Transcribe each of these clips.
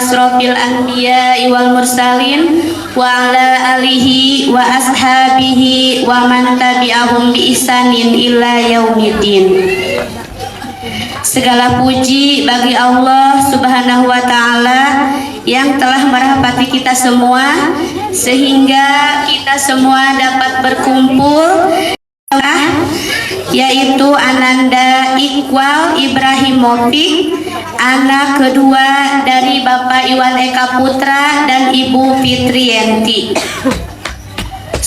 asrofil anbiya'i wal mursalin wa ala alihi wa ashabihi wa man tabi'ahum bi ihsanin ila yaumiddin. Segala puji bagi Allah Subhanahu wa ta'ala yang telah merahmati kita semua sehingga kita semua dapat berkumpul, yaitu Ananda Iqbal Ibrahimovic, anak kedua dari Bapak Iwan Eka Putra dan Ibu Fitriyanti.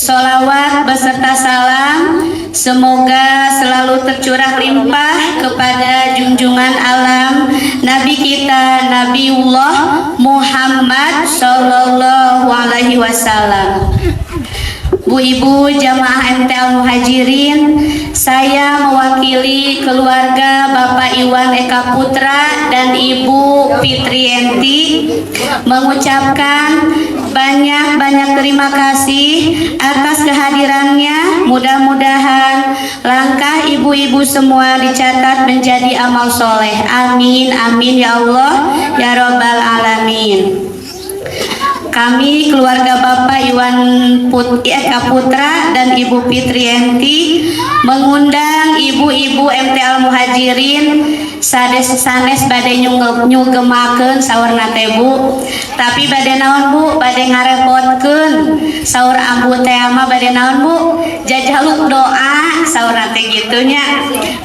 Sholawat beserta salam semoga selalu tercurah limpah kepada junjungan alam Nabi kita Nabiullah Muhammad Sallallahu Alaihi Wasallam. Bu Ibu jamaah MTA Muhajirin, saya mewakili keluarga Bapak Iwan Eka Putra dan Ibu Fitriyanti mengucapkan banyak-banyak terima kasih atas kehadirannya. Mudah-mudahan langkah ibu-ibu semua dicatat menjadi amal soleh. Amin, amin ya Allah ya Rabbal Alamin. Kami keluarga Bapak Iwan Eka Putra dan Ibu Fitriyanti mengundang ibu-ibu MTA Muhajirin sanes bade nyugemakeun saurna teh Bu, tapi bade naon Bu, bade ngarepotkeun saur ambu teh mah bade naon Bu, jajaluk doa saurna teh kitu nya,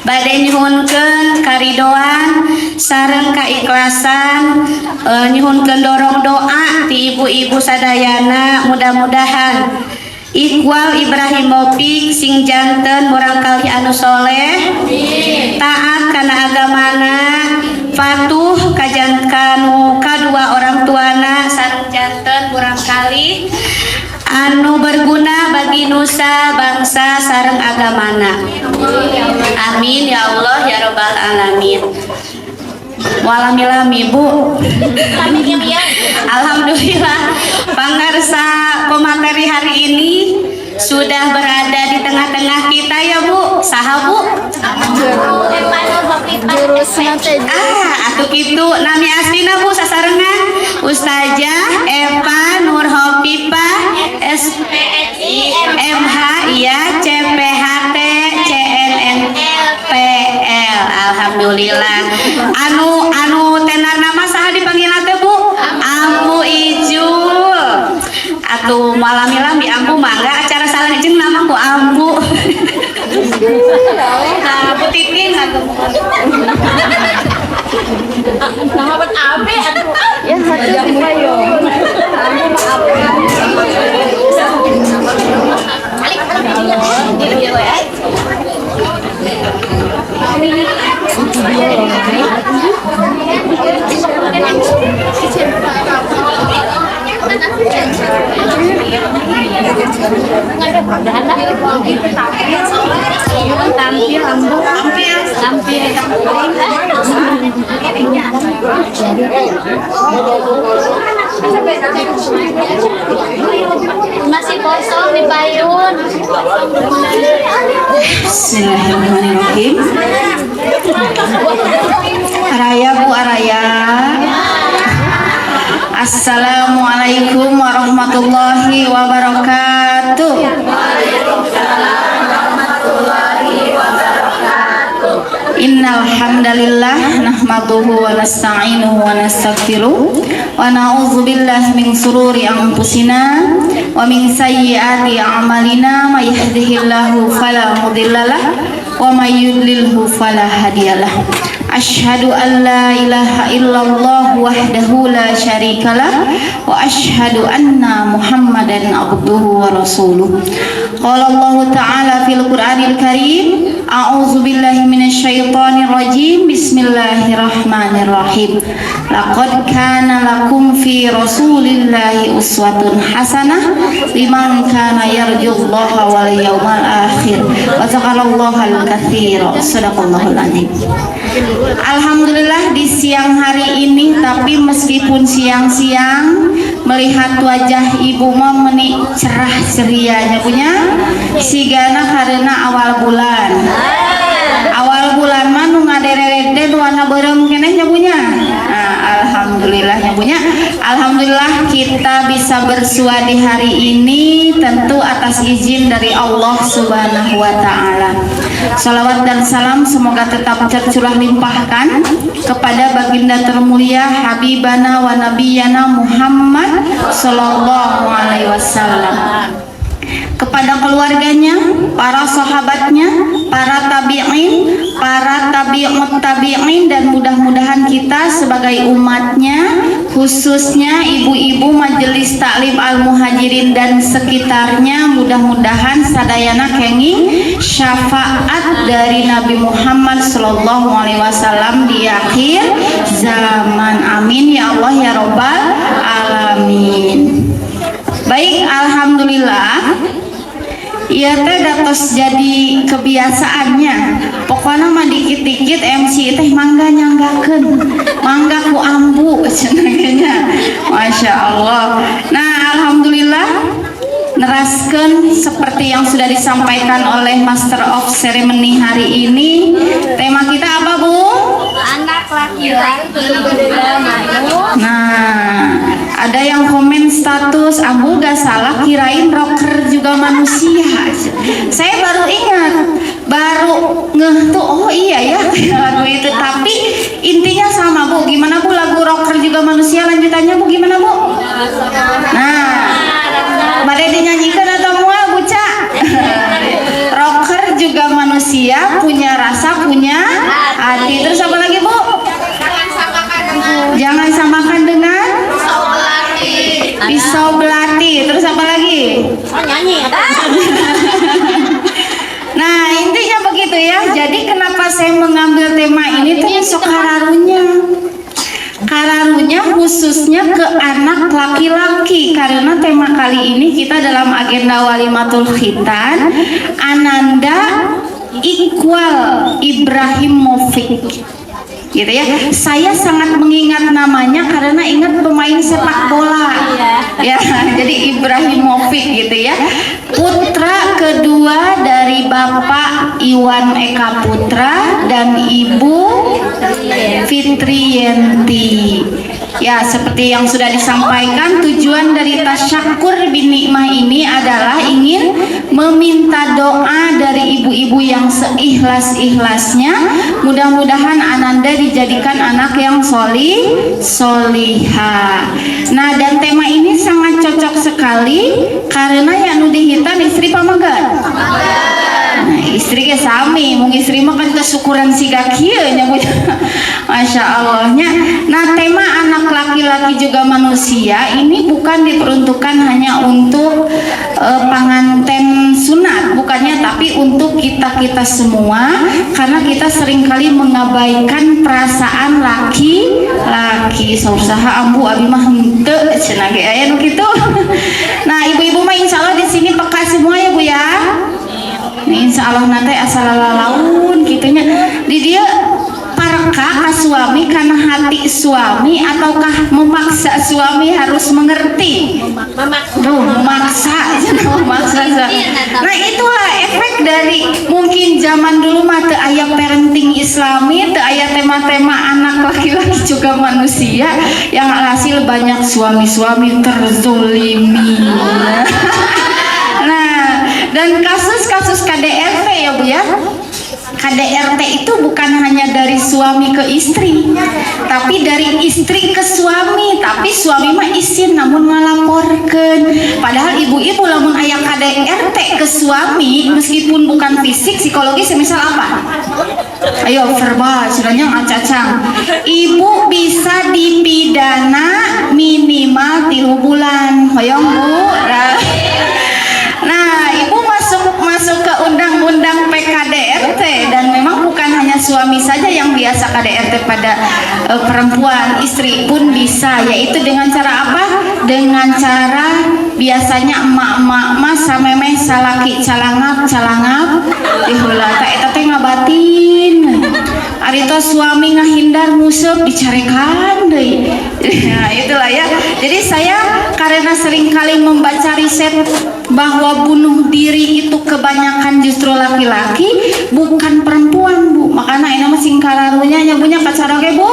bade nyuhunkeun karidoan sareng kaikhlasan, nyuhunkeun dorong doa ti ibu-ibu sadayana. Mudah-mudahan Iqbal Ibrahimovic sing janten murangkali anu soleh, taat kana agamana, patuh kanu kadua orang tuana sareng janten murangkali anu berguna bagi nusa bangsa sareng agamana. Amin ya Allah ya Rabbal Alamin. Walhamdulillah Bu. Alhamdulillah pangarsa pemateri hari ini sudah berada di tengah-tengah kita ya Bu. Saha Bu? Atuh kitu nami aslina Bu sasarengan Ustazah Eva Nurhofifah SPSI MH ya CPHT CNNPL. Alhamdulillah. Anu tenar nama saha dipanggil teh Bu? Ambu Ijul. Atuh malami-lami ambu mangga acara salajeng nama ku ambu. Nah, Bu Titin atuh. Sahabat Abi atuh. Ya hatuh ayo. Ambu mah apa? Masih kosong di payun. Bismillahirrahmanirrahim. Araya Bu Araya. Assalamualaikum warahmatullahi wabarakatuh. Innal hamdalillah nahmaduhu wa nasta'inuhu wa nastaghfiruh wa na'udzu billahi min shururi anfusina wa min sayyiati a'malina may yahdihillahu fala mudhillalah wa may yudlilhu fala hadiyalah. Asyhadu an la ilaha illallah wahdahu la syarikalah wa asyhadu anna Muhammadan abduhu wa rasuluh. Qala Allah ta'ala fil Qur'anil Karim, a'udzu billahi minasyaitonir rajim. Bismillahirrahmanirrahim. Laqad kana lakum fi Rasulillahi uswatun hasanah liman kana yarjullaha wal yawmal akhir wa dzakarallaha al-katsira. Shadaqallahul azim. Alhamdulillah di siang hari ini, tapi meskipun siang-siang melihat wajah ibu mah meni cerah cerianya punya sigana karena awal bulan mah nu ngadererede nu warna beureum keneh nya punya. Alhamdulillah nya punya Alhamdulillah kita bisa bersua di hari ini tentu atas izin dari Allah Subhanahu wa Ta'ala. Salawat dan salam semoga tetap tercurah limpahkan kepada baginda termulia Habibana wa Nabiyana Muhammad Sallallahu Alaihi Wasallam, kepada keluarganya, para sahabatnya, para tabi'in, para tabi'ut tabi'in, dan mudah-mudahan kita sebagai umatnya, khususnya ibu-ibu majelis taklim al-muhajirin dan sekitarnya, mudah-mudahan sadayana kenging syafaat dari Nabi Muhammad Sallallahu Alaihi Wasallam di akhir zaman. Amin ya Allah ya Rabbal Alamin. Baik, alhamdulillah. Iya teh datos jadi kebiasaannya. Pokoknya mah dikit-dikit MC teh mangga nyanggakeun, mangga ku ambu cenah. Masya Allah. Nah, alhamdulillah neraskeun seperti yang sudah disampaikan oleh Master of Ceremony hari ini. Tema kita apa, Bu? Anak laki-laki. Nah, ada yang komen status Abu gak salah, kirain rocker juga manusia. Saya baru ingat, baru ngeh tuh, oh iya ya lagu itu. Tapi intinya sama, Bu. Gimana, Bu, lagu rocker juga manusia lanjutannya, Bu, gimana, Bu? Nah, badai dinyanyikan atau mual, Bu Ca? Rocker juga manusia, punya rasa, punya hati. Terus apa lagi, Bu? Jangan samakan dengan pisau belati. Terus apa lagi? Nah, intinya begitu ya. Jadi kenapa saya mengambil tema ini tuh sok kararunya khususnya ke anak laki-laki, karena tema kali ini kita dalam agenda Walimatul Khitan Ananda Iqbal Ibrahimovic gitu ya. Saya sangat mengingat namanya karena ingat pemain sepak bola ya, jadi Ibrahimovic gitu ya, putra kedua dari Bapak Iwan Eka Putra dan Ibu Fitriyanti. Ya, seperti yang sudah disampaikan, tujuan dari tasyakur binikmah ini adalah ingin meminta doa dari ibu-ibu yang seikhlas-ikhlasnya. Mudah-mudahan Ananda dijadikan anak yang solihah. Nah, dan tema ini sangat cocok sekali karena yang nudihitan istri pamagar. Nah, istri ke sami, mungkin istri mah kan kesyukuran siga kieu nya Bu. Masya Allahnya. Nah, tema anak laki-laki juga manusia ini bukan diperuntukkan hanya untuk pengantin sunat, bukannya, tapi untuk kita semua, karena kita seringkali mengabaikan perasaan laki-laki. Sausaha ambu abi mah henteu cenah ge aya nu kitu. Nah, ibu-ibu mah insyaallah di sini peka semua ya Bu ya. Nah, insya Allah nanti asal laun gitunya di dia parka suami karena hati suami, ataukah memaksa suami harus mengerti? Memaksa. Nah, itulah efek dari mungkin zaman dulu mah teu aya parenting islami, teu aya tema-tema anak laki-laki juga manusia, yang hasil banyak suami-suami terzolimi. Nah, dan kasus-kasus KDRT ya Bu ya, KDRT itu bukan hanya dari suami ke istri, tapi dari istri ke suami. Tapi suami mah izin namun ngalaporkan. Padahal ibu-ibu lamun aya KDRT ke suami, meskipun bukan fisik, psikologis, semisal apa? Ayo verbal, sebenarnya ngacacang. Ibu bisa dipidana minimal 3 bulan. Hoyong Bu. Nah, ibu masuk ke undang-undang PKDRT, dan memang bukan hanya suami saja yang biasa KDRT pada perempuan, istri pun bisa, yaitu dengan cara apa? Dengan cara biasanya emak-emak mas samemeh salaki calangap diheula eta teh ngabatin. Ari tos suami ngahindar museup dicarekan deui. Nah, itulah ya. Jadi saya karena sering kali membaca riset bahwa bunuh diri itu kebanyakan justru laki-laki, bukan perempuan Bu. Makanya ini mah sing kararunya nyabunya kacaroge Bu.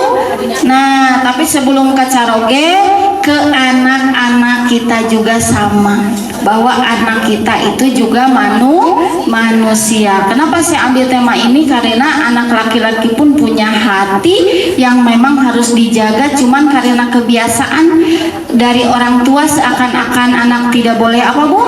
Nah, tapi sebelum kacaroge ke anak-anak kita juga sama, bahwa anak kita itu juga manusia. Kenapa saya ambil tema ini? Karena anak laki-laki pun punya hati yang memang harus dijaga, cuman karena kebiasaan dari orang tua seakan-akan anak tidak boleh apa Bu?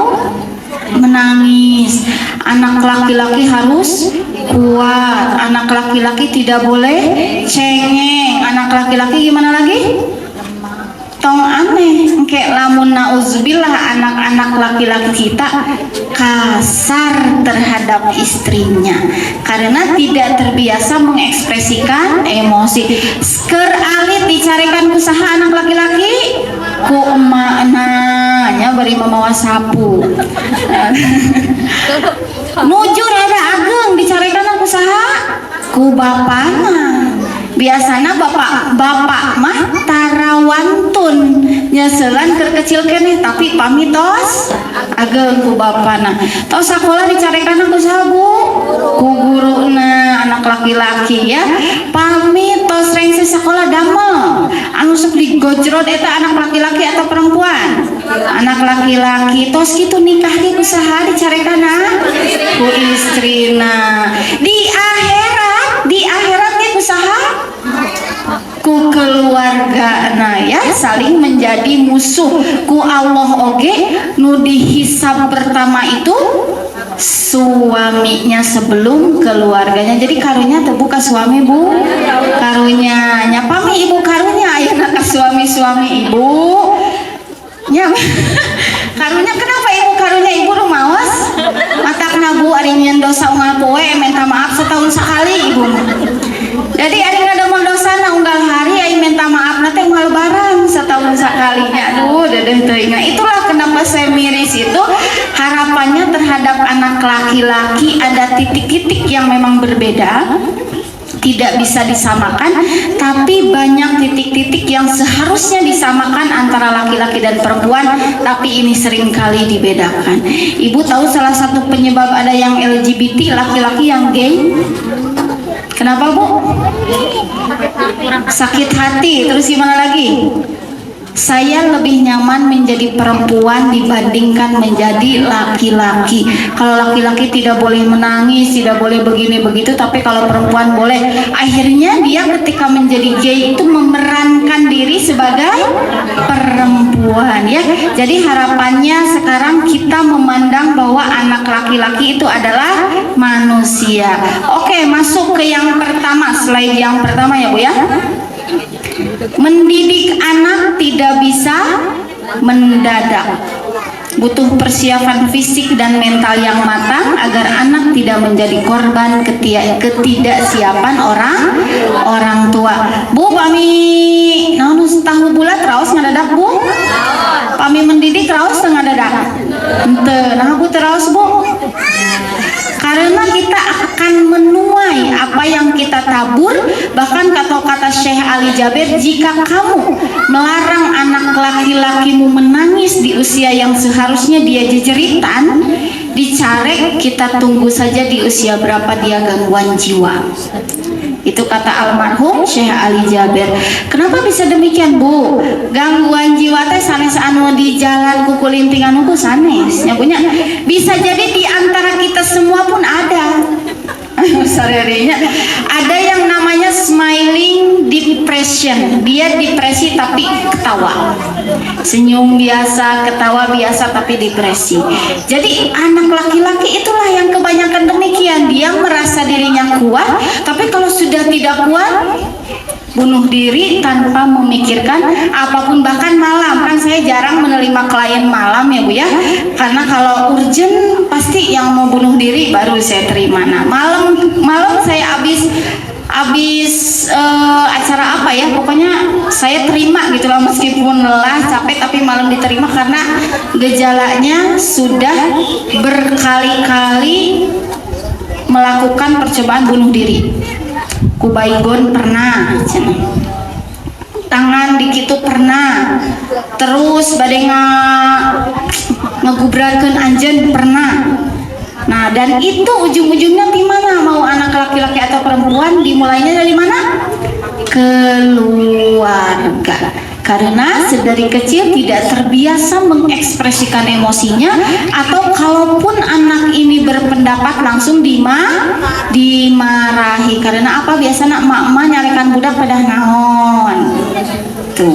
Menangis. Anak laki-laki harus kuat, anak laki-laki tidak boleh cengeng, anak laki-laki gimana lagi? Tong aneh, kayak lamun nauzubillah anak-anak laki-laki kita kasar terhadap istrinya karena tidak terbiasa mengekspresikan emosi. Sker alit dicarikan usaha anak laki-laki ku emakna beri memawa sapu. Nujur ada ageng dicarikan usaha ku bapana. Biasanya bapak mah tarawantun nyeselan kecil kene tapi pamitos ageng ku bapana. Tos sekolah dicarikan aku sabu ku guruna anak laki-laki ya. Pamitos rengse sekolah damel anu sok digojrot eta anak laki-laki atau perempuan? Anak laki-laki. Tos kitu nikah ge kusaha dicarikan ku istrina. Di akhirat ge kusaha? Ku keluarga ya saling menjadi musuh ku Allah oge nu dihisab pertama itu suaminya sebelum keluarganya. Jadi karunya terbuka suami Bu, karunya nyapami ibu karunya ayeuna ka suami ibu nya. Karunya kenapa ibu karunya ibu rumaos matakna Bu ari nyieun dosa unggal poe minta maaf setahun sekali ibu. Jadi ari ngadamel dosana unggal hari ai minta maaf na teh unggal lebaran setahun sekalinya. Aduh dedeh teuing. Itulah kenapa saya miris itu harapannya terhadap anak laki-laki ada titik-titik yang memang berbeda, tidak bisa disamakan, tapi banyak titik-titik yang seharusnya disamakan antara laki-laki dan perempuan, tapi ini seringkali dibedakan. Ibu tahu salah satu penyebab ada yang LGBT laki-laki yang gay? Kenapa Bu? Sakit hati. Terus gimana lagi? Saya lebih nyaman menjadi perempuan dibandingkan menjadi laki-laki. Kalau laki-laki tidak boleh menangis, tidak boleh begini begitu, tapi kalau perempuan boleh. Akhirnya dia ketika menjadi gay itu memerankan diri sebagai perempuan ya. Jadi harapannya sekarang kita memandang bahwa anak laki-laki itu adalah manusia. Oke, masuk ke yang pertama, slide yang pertama ya Bu ya. Mendidik anak tidak bisa mendadak, butuh persiapan fisik dan mental yang matang agar anak tidak menjadi korban ketidaksiapan orang tua. Bu, pami naon tahu bulat raos ngadadak Bu? Pami mendidik raos ngadadak. Henteu, nah Bu teraos Bu. Karena kita akan menuai apa yang kita tabur. Bahkan kata Syekh Ali Jaber, jika kamu melarang anak laki-lakimu menangis di usia yang seharusnya dia jejeritan, dicarek kita tunggu saja di usia berapa dia gangguan jiwa. Itu kata almarhum Syekh Ali Jaber. Kenapa bisa demikian Bu? Gangguan jiwa teh sanes anu di jalan kukulinting anu ku sanes nya punya. Bisa jadi di antara kita semua pun ada. Sarerinya ada yang namanya smiling depression. Dia depresi tapi ketawa. Senyum biasa, ketawa biasa tapi depresi. Jadi anak laki-laki itulah yang kebanyakan demikian. Dia merasa dirinya kuat, tapi kalau sudah tidak kuat bunuh diri tanpa memikirkan apapun. Bahkan malam, kan saya jarang menerima klien malam ya Bu ya, karena kalau urgent pasti yang mau bunuh diri baru saya terima. Nah malam saya habis acara apa ya, pokoknya saya terima gitu lah, meskipun lelah capek tapi malam diterima karena gejalanya sudah berkali-kali melakukan percobaan bunuh diri. Kubaygon pernah, tangan dikitu pernah, terus badai ngegubrakeun anjeun pernah. Nah, dan itu ujung-ujungnya di mana? Mau anak laki-laki atau perempuan, dimulainya dari mana? Keluarga. Karena sedari kecil tidak terbiasa mengekspresikan emosinya, atau kalaupun anak ini berpendapat langsung dimarahi. Karena apa? Biasanya emak-emak nyarikan budak pada naon tuh,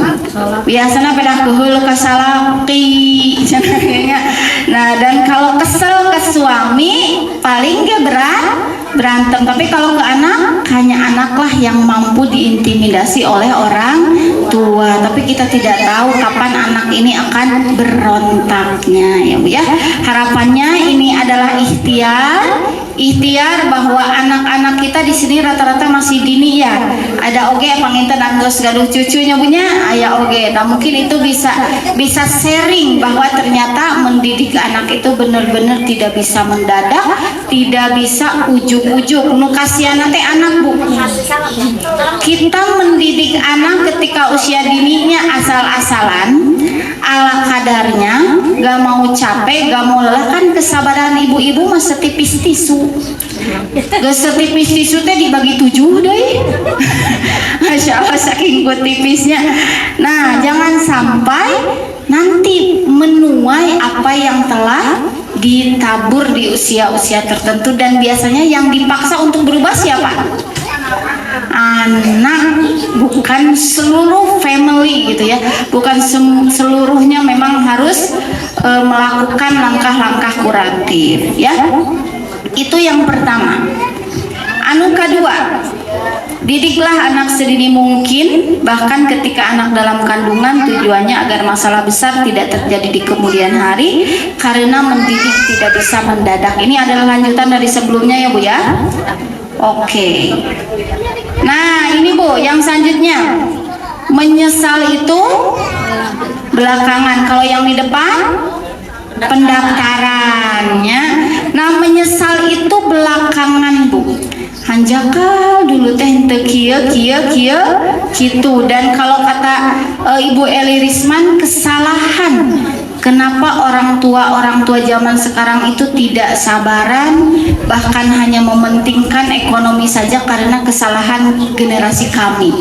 biasanya pada kehul ke salaki. Nah, dan kalau kesel ke suami paling gak berantem. Tapi kalau ke anak, hanya anaklah yang mampu diintimidasi oleh orang tua. Tapi kita tidak tahu kapan anak ini akan berontaknya, ya Bu ya. Harapannya ini adalah ikhtiar bahwa anak-anak kita di sini rata-rata masih dini ya. Ada oge panginten anggus gaduh cucunya punya ayah oge. Nah, mungkin itu bisa sharing bahwa ternyata mendidik anak itu benar-benar tidak bisa mendadak, tidak bisa ujuk-ujuk. Nu kasihan teh anak Bu. Kita mendidik anak ketika usia dininya asal-asalan, ala kadarnya, gak mau capek, gak mau lelah. Kan kesabaran ibu-ibu mah setipis tisu. Gak setipis tisu teh dibagi 7 deh. Masya Allah saking gue tipisnya. Nah, jangan sampai nanti menuai apa yang telah ditabur di usia-usia tertentu. Dan biasanya yang dipaksa untuk berubah siapa? Anak, bukan seluruh family gitu ya. Bukan seluruhnya memang harus melakukan langkah-langkah kuratif ya. Itu yang pertama. Anu kedua, didiklah anak sedini mungkin, bahkan ketika anak dalam kandungan, tujuannya agar masalah besar tidak terjadi di kemudian hari. Karena mendidik tidak bisa mendadak. Ini adalah lanjutan dari sebelumnya ya Bu ya. Oke. Nah, ini Bu, yang selanjutnya. Menyesal itu belakangan. Kalau yang di depan pendaftarannya. Nah, menyesal itu belakangan Bu. Hanjakal dulu teh teu kieu gitu. Dan kalau kata Ibu Eli Risman, kesalahan. Kenapa orang tua zaman sekarang itu tidak sabaran, bahkan hanya mementingkan ekonomi saja karena kesalahan generasi kami.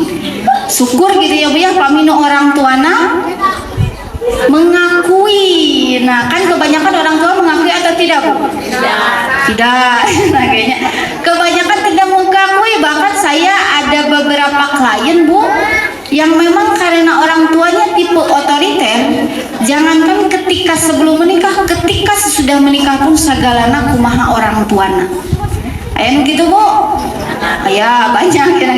Syukur gitu ya Bu ya, paminu orang tuana mengakui. Nah, kan kebanyakan orang tua mengakui atau tidak Bu? Tidak. Nah, kayaknya kebanyakan tidak mengakui. Bahkan saya ada beberapa klien Bu yang memang karena orang tuanya tipe otoriter. Jangankan ketika sebelum menikah, ketika sesudah menikah pun sagalana kumaha orang tuana. Ayo gitu Bu. Ya banyak ya,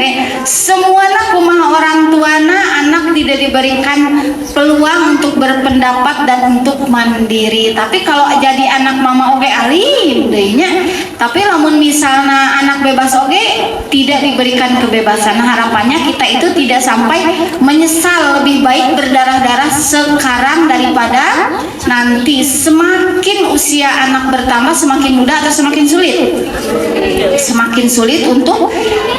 semuanya kumaha orang tuana, anak tidak diberikan peluang untuk berpendapat dan untuk mandiri. Tapi kalau jadi anak mama oge alim dehnya, tapi lamun misalnya anak bebas oge tidak diberikan kebebasan. Nah, harapannya kita itu tidak sampai menyesal. Lebih baik berdarah-darah sekarang daripada nanti. Semakin usia anak bertambah, semakin mudah atau semakin sulit? Semakin sulit untuk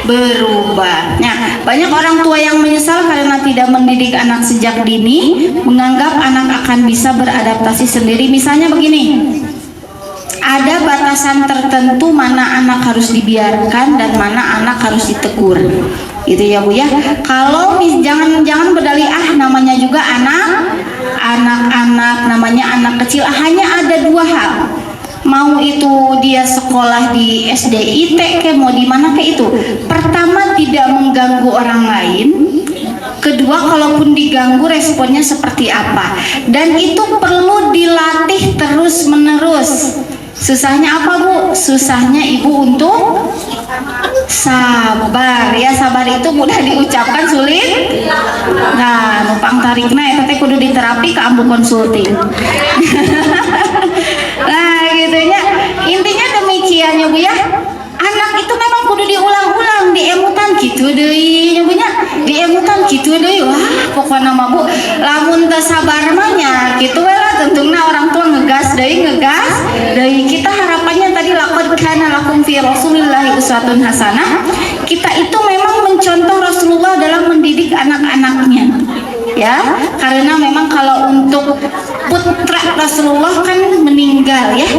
berubah. Nah, banyak orang tua yang menyesal karena tidak mendidik anak sejak dini, menganggap anak akan bisa beradaptasi sendiri. Misalnya begini, ada batasan tertentu mana anak harus dibiarkan dan mana anak harus ditegur. Gitu ya Bu ya. Kalau jangan berdalih namanya juga anak-anak, namanya anak kecil. Hanya ada 2 hal. Mau itu dia sekolah di SD, IT, mau di mana kayak itu. Pertama, tidak mengganggu orang lain. Kedua, kalaupun diganggu responnya seperti apa. Dan itu perlu dilatih terus-menerus. Susahnya apa Bu? Susahnya ibu untuk sabar ya. Sabar itu mudah diucapkan, sulit. Nah, numpang tarikna eta teh kudu diterapi ke ambu konsulting. Nah, gitu ya. Intinya demikian ya Bu ya. Anak itu memang kudu diulang-ulang, diemutan gitu deui nya Bu nya. Diemutan gitu deui. Wah, pokokna mah Bu, lamun teu sabar mah nya kitu we lah tentungna orang tua ngegas deui. Kita harapannya tadi laqad kana lakum fi Rasulillahi uswatun hasanah. Kita itu memang mencontoh Rasulullah dalam mendidik anak-anaknya. Ya, karena memang kalau untuk putra Rasulullah kan meninggal ya,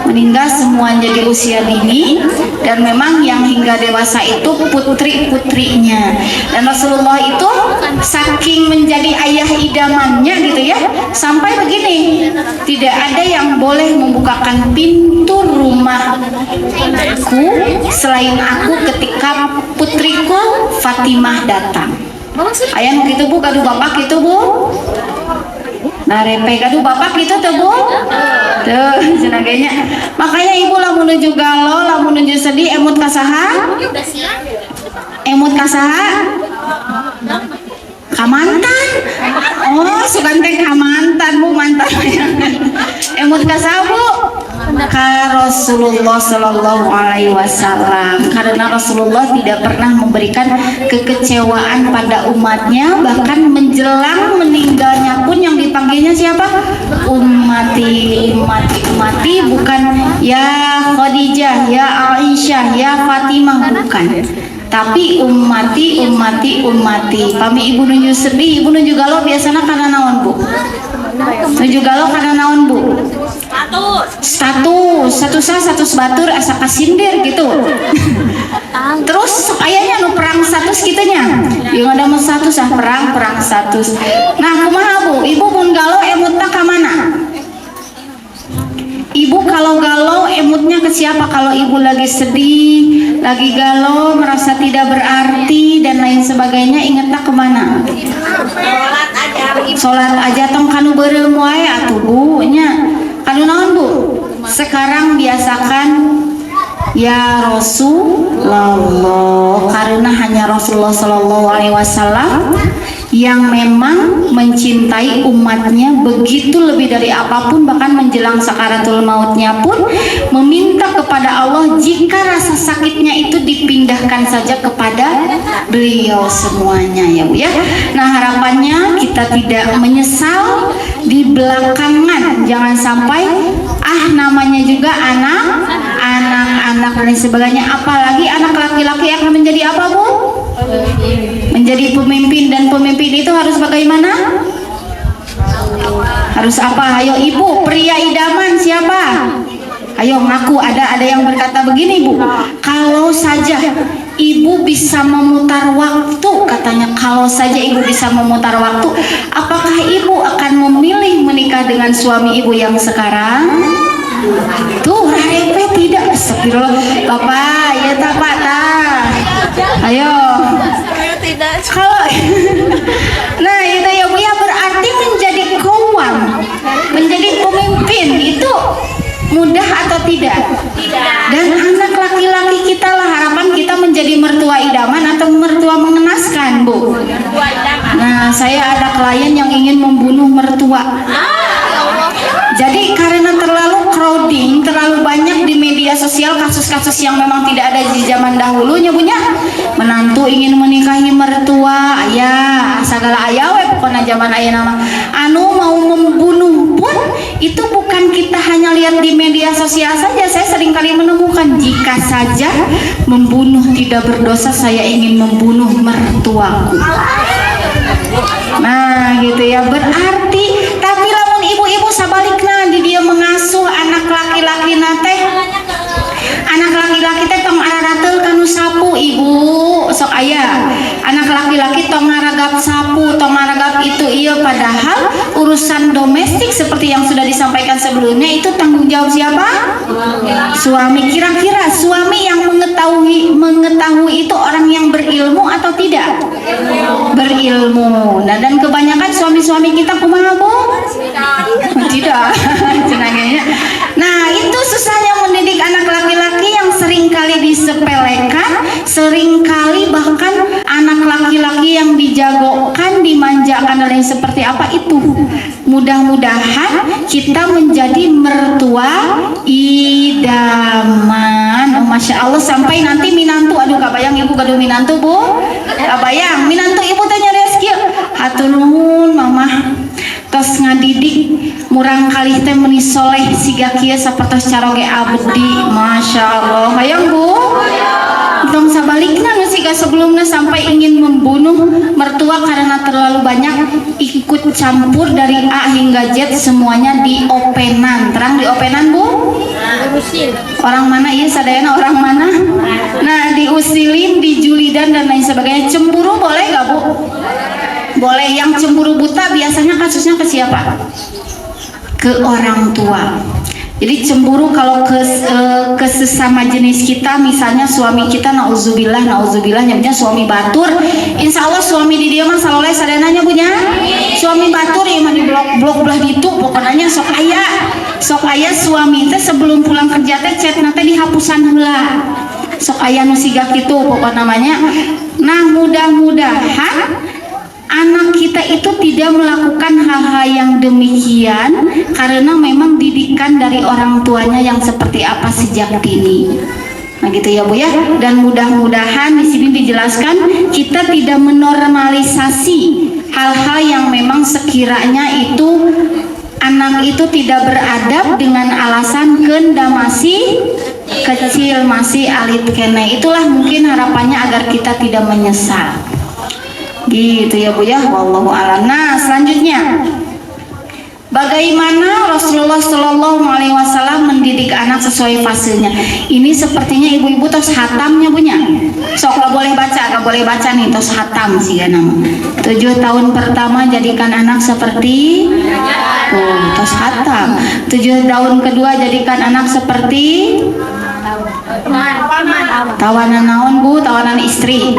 meninggal semua jadi usia dini, dan memang yang hingga dewasa itu putri-putrinya. Dan Rasulullah itu saking menjadi ayah idamannya gitu ya, sampai begini, tidak ada yang boleh membukakan pintu rumahku selain aku ketika putriku Fatimah datang. Ayah gitu Bu, gaduh bapak gitu Bu. Nah repe gaduh bapak gitu tuh Bu. Tuh jenaganya. Makanya ibu lamun menuju galau, lamun menuju sedih, emut kasaha? Emut kasaha? Kamantan. Oh, sugan teh kamantan Bu, mantan. Emut kasaha Bu? Ka Rasulullah Sallallahu Alaihi Wasallam, karena Rasulullah tidak pernah memberikan kekecewaan pada umatnya, bahkan menjelang meninggalnya pun yang dipanggilnya siapa? Ummati, ummati, ummati, bukan ya Khadijah, ya Aisyah, ya Fatimah, bukan, tapi ummati, ummati, ummati. Pami ibu nuju sedih, ibu nuju galau biasanya karena naon Bu? Nuju galau karena naon Bu? Status batur asa kasindir gitu. Terus ayahnya nu perang status gitunya, yang ada mau status perang status. Nah kumaha Bu, ibu pun galau emutnya ke mana? Ibu kalau galau emutnya ke siapa? Kalau ibu lagi sedih, lagi galau, merasa tidak berarti dan lain sebagainya, ingetnya kemana? Sholat aja tong kanu beureum wae atuh Bu nya. Kanu naon Bu? Sekarang biasakan ya Rasulullah, karena hanya Rasulullah Shallallahu Alaihi Wasallam yang memang mencintai umatnya begitu lebih dari apapun, bahkan menjelang sakaratul mautnya pun meminta kepada Allah jika rasa sakitnya itu dipindahkan saja kepada beliau semuanya ya Bu ya. Nah harapannya kita tidak menyesal di belakangan, jangan sampai namanya juga anak-anak dan sebagainya, apalagi anak laki-laki akan menjadi apa Bu? Menjadi pemimpin, dan pemimpin itu harus bagaimana? Harus apa? Ayo ibu, pria idaman siapa? Ayo ngaku. Ada yang berkata begini Bu, kalau saja ibu bisa memutar waktu, katanya kalau saja ibu bisa memutar waktu, apakah ibu akan memilih menikah dengan suami ibu yang sekarang? Tuh rarepe tidak. Astagfirullah Bapak, ya tak Pak tah. Ayo. Kalau nah itu ya Bu ya, berarti menjadi kawan, menjadi pemimpin itu mudah atau tidak? Dan anak laki-laki kita lah harapan kita menjadi mertua idaman atau mertua mengenaskan Bu. Nah saya ada klien yang ingin membunuh mertua. Jadi karena terlalu crowding, terlalu banyak di media sosial kasus-kasus yang memang tidak ada di zaman dahulunya punya menantu ingin menikahi mertua, ayah segala ayah we pokoknya zaman ayah nama anu mau membunuh pun itu bukan kita hanya lihat di media sosial saja. Saya sering kali menemukan jika saja membunuh tidak berdosa, saya ingin membunuh mertuaku. Nah gitu ya, berarti tapi lamun ibu-ibu sabalikna di dia mengasuh anak laki-laki nate, anak laki-laki teh tong ararateul kanu sapu ibu sok aya anak laki-laki tong ngaragap sapu, tong ngaragap itu iya, padahal urusan domestik seperti yang sudah disampaikan sebelumnya itu tanggung jawab siapa? Suami. Kira-kira suami yang mengetahui itu orang yang berilmu atau tidak? Berilmu. Nah dan kebanyakan suami-suami kita kumaha Bu? Tidak. Nah itu susahnya mendidik anak laki-laki yang seringkali disepelekan, seringkali bahkan anak laki-laki yang dijagokan, dimanjakan dan lain seperti apa itu. Mudah-mudahan kita menjadi mertua idaman. Oh, Masya Allah, sampai nanti minantu, aduh kabayang ibu gaduh minantu Bu, kabayang minantu ibu tanya rezeki hatur nuhun mama tos ngadidik murang kali teh meuni soleh siga kieu sapertos caroge abdi. Masya Allah hayang Bu, tong sabalikna nu siga sebelumnya sampai ingin membunuh mertua karena terlalu banyak ikut campur dari A hingga Z, semuanya di openan. Terang di openan Bu? Orang mana iya sadayana orang mana? Nah diusilin, dijulidan dan lain sebagainya. Cemburu boleh gak Bu? Boleh. Yang cemburu buta biasanya kasusnya ke siapa? Ke orang tua. Jadi cemburu kalau ke sesama jenis kita, misalnya suami kita, nauzubillah nyamnya suami batur, insya Allah suami di dia mah saloleh sadananya punya suami batur ya mah di blok belah gitu, pokoknya sok aya suami teh sebelum pulang kerja teh chat nate dihapusan heula, sok aya nu siga kitu pokok namanya. Nah mudah-mudahan anak kita itu tidak melakukan hal-hal yang demikian karena memang didikan dari orang tuanya yang seperti apa sejak dini. Nah gitu ya Bu ya. Dan mudah-mudahan di sini dijelaskan kita tidak menormalisasi hal-hal yang memang sekiranya itu anak itu tidak beradab dengan alasan kenda masih kecil, masih alit kene. Itulah mungkin harapannya agar kita tidak menyesal. Gitu ya Bu ya, wallahu a'lam. Nah selanjutnya, bagaimana Rasulullah Shallallahu Alaihi Wasallam mendidik anak sesuai fasenya? Ini sepertinya ibu-ibu tos hatamnya punya. Sok gak boleh baca nih tos hatam sih kan nama. 7 tahun pertama jadikan anak seperti tos hatam. 7 tahun kedua jadikan anak seperti tawanan naon Bu, tawanan istri.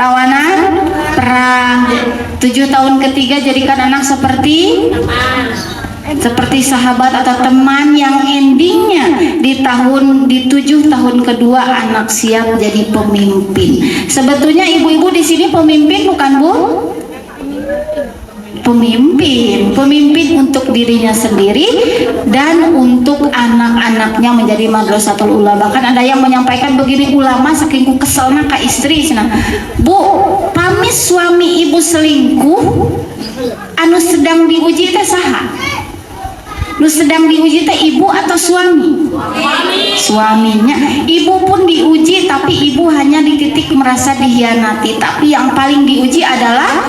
Tawanan perang. 7 tahun ketiga jadikan anak seperti sahabat atau teman yang endingnya di 7 tahun kedua anak siap jadi pemimpin. Sebetulnya ibu-ibu di sini pemimpin bukan Bu? Pemimpin untuk dirinya sendiri dan untuk anak-anaknya menjadi madrasatul ulama. Bahkan ada yang menyampaikan begini, ulama saking ku keselna ka istri cenah, Bu, pami suami ibu selingkuh anu sedang diuji teh saha? Nu sedang diuji teh ibu atau suami? Suaminya. Ibu pun diuji, tapi ibu hanya di titik merasa dihianati. Tapi yang paling diuji adalah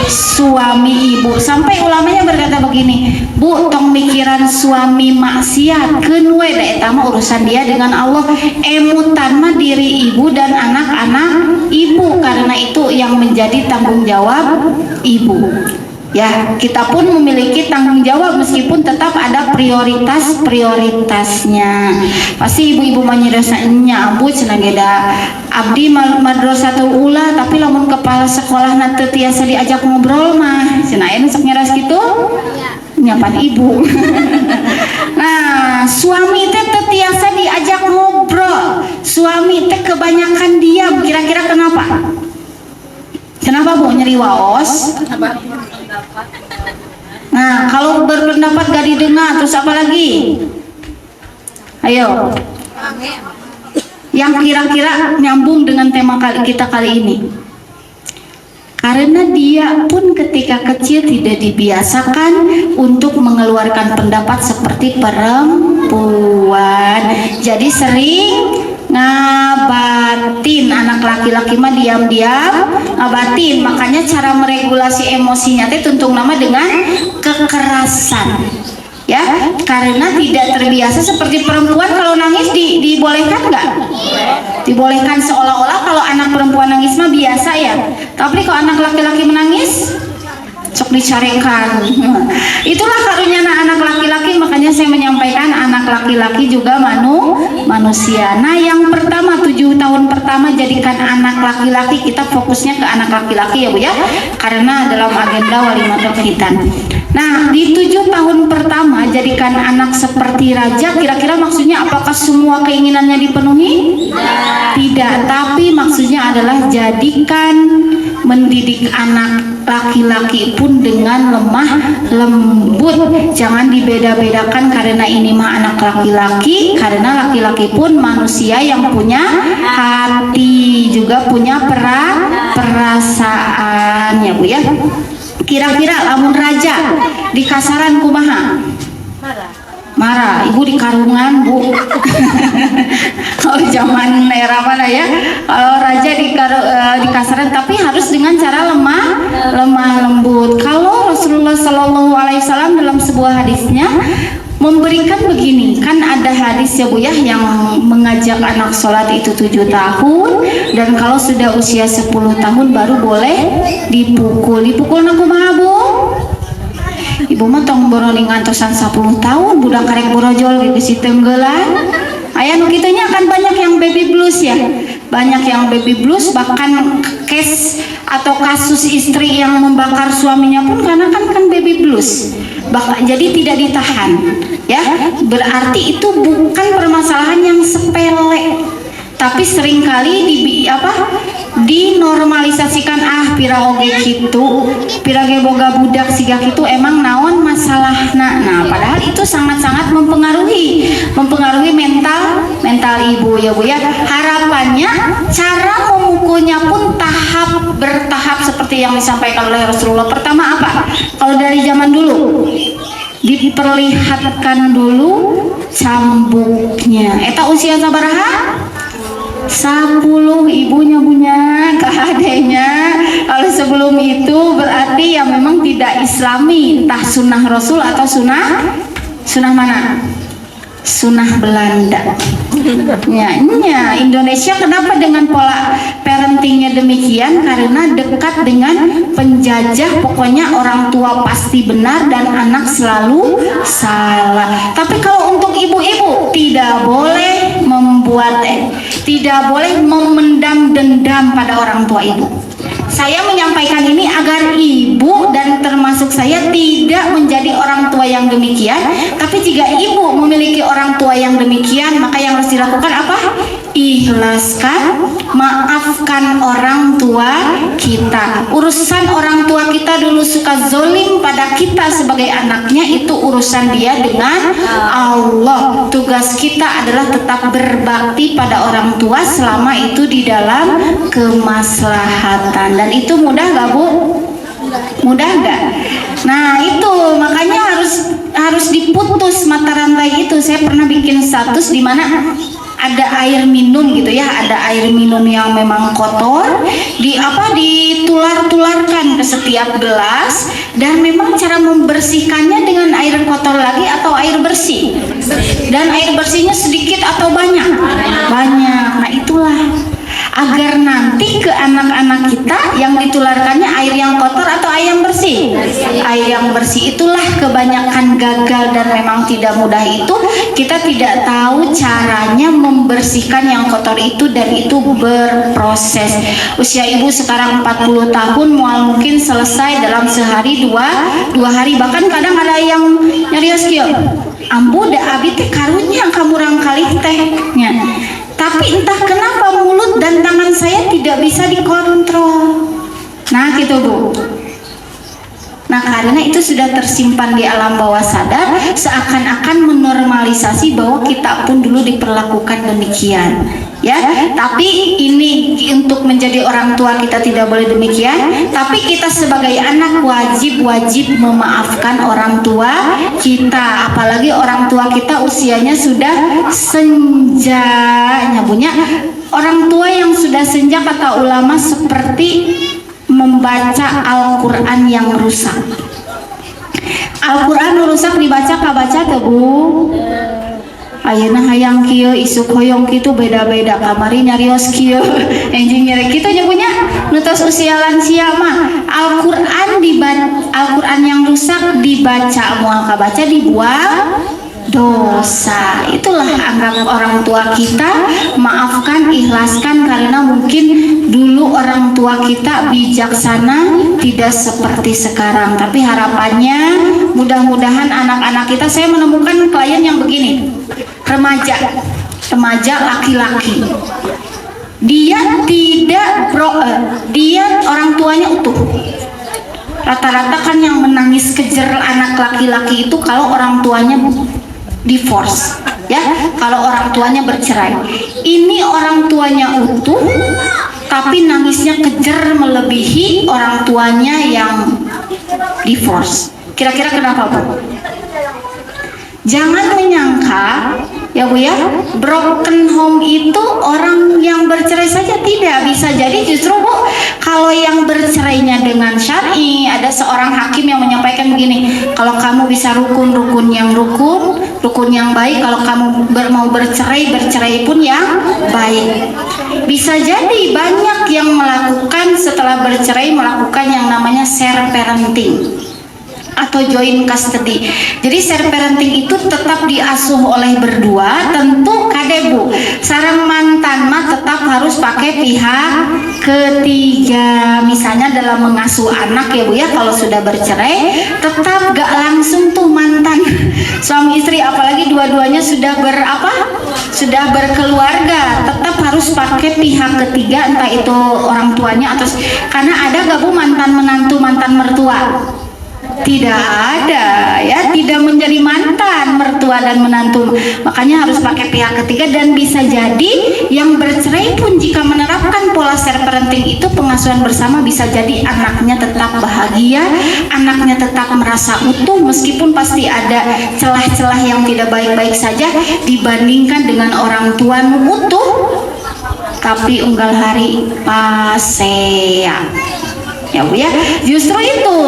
suami ibu. Sampai ulamanya berkata begini, Bu, tong mikiran suami maksiat keun we da eta mah urusan dia dengan Allah. Emutan mah diri ibu dan anak-anak ibu, karena itu yang menjadi tanggung jawab ibu. Ya, kita pun memiliki tanggung jawab meskipun tetap ada prioritasnya. Pasti ibu-ibu manyirasanya abu cenah geda abdi madrasatul ula, tapi lamun kepala sekolah na teu tiasa diajak ngobrol mah cenah aya sok nyeras kitu nyapan ibu. Nah, suami teh teu tiasa diajak ngobrol. Suami teh kebanyakan diam. Kira-kira kenapa? Kenapa Bu? Nyeri waos? Nah, kalau berpendapat gak didengar, terus apa lagi? Ayo. Yang kira-kira nyambung dengan tema kita kali ini. Karena dia pun ketika kecil tidak dibiasakan untuk mengeluarkan pendapat seperti perempuan. Jadi sering ngabatin, anak laki-laki mah diam-diam ngabatin. Makanya cara meregulasi emosinya itu tuntung nama dengan kekerasan, ya, karena tidak terbiasa. Seperti perempuan kalau nangis dibolehkan nggak? Dibolehkan, seolah-olah kalau anak perempuan nangis mah biasa ya, tapi kalau anak laki-laki menangis sok dicarekan. Itulah karunia anak laki-laki. Makanya saya menyampaikan anak laki-laki juga manusia. Nah, yang pertama 7 tahun pertama jadikan anak laki-laki. Kita fokusnya ke anak laki-laki ya Bu ya, karena dalam agenda walimatul khitan. Nah, di 7 tahun pertama jadikan anak seperti raja. Kira-kira maksudnya apakah semua keinginannya dipenuhi? Tidak, tapi maksudnya adalah jadikan mendidik anak laki-laki pun dengan lemah lembut. Jangan dibeda-bedakan karena ini mah anak laki-laki, karena laki-laki pun manusia yang punya hati, juga punya perasaan ya Bu ya. Kira-kira lamun raja di kasaran kumaha? Marah. Ibu di karungan Bu. Kalau zaman era mana ya, kalau raja di kasaran, tapi harus dengan cara lemah lembut. Kalau Rasulullah Shallallahu Alaihi Wasallam dalam sebuah hadisnya memberikan begini, kan ada hadis ya Bu ya yang mengajak anak sholat itu 7 tahun, dan kalau sudah usia 10 tahun baru boleh dipukul. Dipukul naku mah Bu? Ibu mah tong boroning antosan 10 tahun budak karek borojol gitu si tenggelan. Aya nu kitunya kan banyak yang baby blues ya. Banyak yang baby blues, bahkan case atau kasus istri yang membakar suaminya pun karena kan baby blues. Bahkan jadi tidak ditahan. Ya, berarti itu bukan permasalahan yang sepele. Tapi seringkali dinormalisasikan, pira oge kitu, pira ge boga budak siga kitu emang naon masalahna. Nah, padahal itu sangat-sangat mempengaruhi mental ibu ya Bu ya. Harapannya cara memukulnya pun bertahap seperti yang disampaikan oleh Rasulullah. Pertama apa? Kalau dari zaman dulu diperlihatkan dulu cambuknya. Eta usia sabaraha? 10 ibunya punya ke adenya. Kalau sebelum itu berarti ya memang tidak islami, entah sunnah Rasul atau sunnah mana? Sunnah Belanda. Ya, Indonesia kenapa dengan pola parentingnya demikian? Karena dekat dengan penjajah, pokoknya orang tua pasti benar dan anak selalu salah. Tapi kalau untuk ibu-ibu tidak boleh tidak boleh memendam dendam pada orang tua ibu. Saya menyampaikan ini agar ibu dan termasuk saya tidak menjadi orang tua yang demikian. Tapi jika ibu memiliki orang tua yang demikian, maka yang harus dilakukan apa? Ikhlaskan, maafkan orang tua kita. Urusan orang tua kita dulu suka zolim pada kita sebagai anaknya, itu urusan dia dengan Allah. Tugas kita adalah tetap berbakti pada orang tua selama itu di dalam kemaslahatan. Dan itu mudah gak Bu? Mudah gak? Nah itu makanya harus diputus mata rantai itu. Saya pernah bikin status di mana ada air minum gitu ya, ada air minum yang memang kotor, ditular-tularkan ke setiap gelas, dan memang cara membersihkannya dengan air kotor lagi atau air bersih, dan air bersihnya sedikit atau banyak. Nah itulah agar nanti ke anak-anak kita yang ditularkannya air yang kotor atau air yang bersih. Air yang bersih itulah kebanyakan gagal dan memang tidak mudah itu. Kita tidak tahu caranya membersihkan yang kotor itu, dan itu berproses. Usia ibu sekarang 40 tahun, mual mungkin selesai dalam sehari dua hari, bahkan kadang ada yang nyarios kieu. Ambu da abi teh karunya kamu rangkali tehnya. Tapi entah kenapa mulut dan tangan saya tidak bisa dikontrol. Nah gitu Bu. Nah karena itu sudah tersimpan di alam bawah sadar, seakan-akan menormalisasi bahwa kita pun dulu diperlakukan demikian. Ya, tapi ini untuk menjadi orang tua kita tidak boleh demikian. Tapi kita sebagai anak wajib memaafkan orang tua kita, apalagi orang tua kita usianya sudah senja. Nyabunya orang tua yang sudah senja, kata ulama, seperti membaca Al-Quran yang rusak. Al-Quran rusak dibaca kabaca tuh Bu. Ayeuna hayang kieu isuk hoyong kitu beda-beda, kamari nyarios kieu enjing nyari kitu nyabunya nutos usia lansia mah Al-Quran yang rusak dibaca, moal kabaca dibuang dosa. Itulah anggap orang tua kita, maafkan, ikhlaskan, karena mungkin dulu orang tua kita bijaksana, tidak seperti sekarang. Tapi harapannya mudah-mudahan anak-anak kita, saya menemukan klien yang begini, remaja laki-laki, dia dia orang tuanya utuh. Rata-rata kan yang menangis kejer anak laki-laki itu kalau orang tuanya divorce, ya, kalau orang tuanya bercerai. Ini orang tuanya utuh tapi nangisnya kejer melebihi orang tuanya yang divorce. Kira-kira kenapa Bu? Jangan menyangka ya Bu ya, broken home itu orang yang bercerai saja, tidak. Bisa jadi justru Bu, kalau yang bercerainya dengan syar'i, ada seorang hakim yang menyampaikan begini, kalau kamu bisa rukun yang baik, kalau kamu mau bercerai pun yang baik. Bisa jadi banyak yang melakukan setelah bercerai melakukan yang namanya share parenting atau joint custody. Jadi share parenting itu tetap diasuh oleh berdua, tentu kadebu sarang mantan mah tetap harus pakai pihak ketiga. Misalnya dalam mengasuh anak ya Bu ya, kalau sudah bercerai tetap gak langsung tuh mantan suami istri, apalagi dua-duanya sudah berkeluarga, tetap harus pakai pihak ketiga, entah itu orang tuanya atau karena ada gak Bu mantan menantu mantan mertua? Tidak ada ya, tidak menjadi mantan mertua dan menantu, makanya harus pakai pihak ketiga. Dan bisa jadi yang bercerai pun jika menerapkan pola share parenting itu, pengasuhan bersama, bisa jadi anaknya tetap bahagia, anaknya tetap merasa utuh, meskipun pasti ada celah-celah yang tidak baik-baik saja dibandingkan dengan orang tuamu utuh tapi unggal hari pasea. Ya Bu ya, justru itu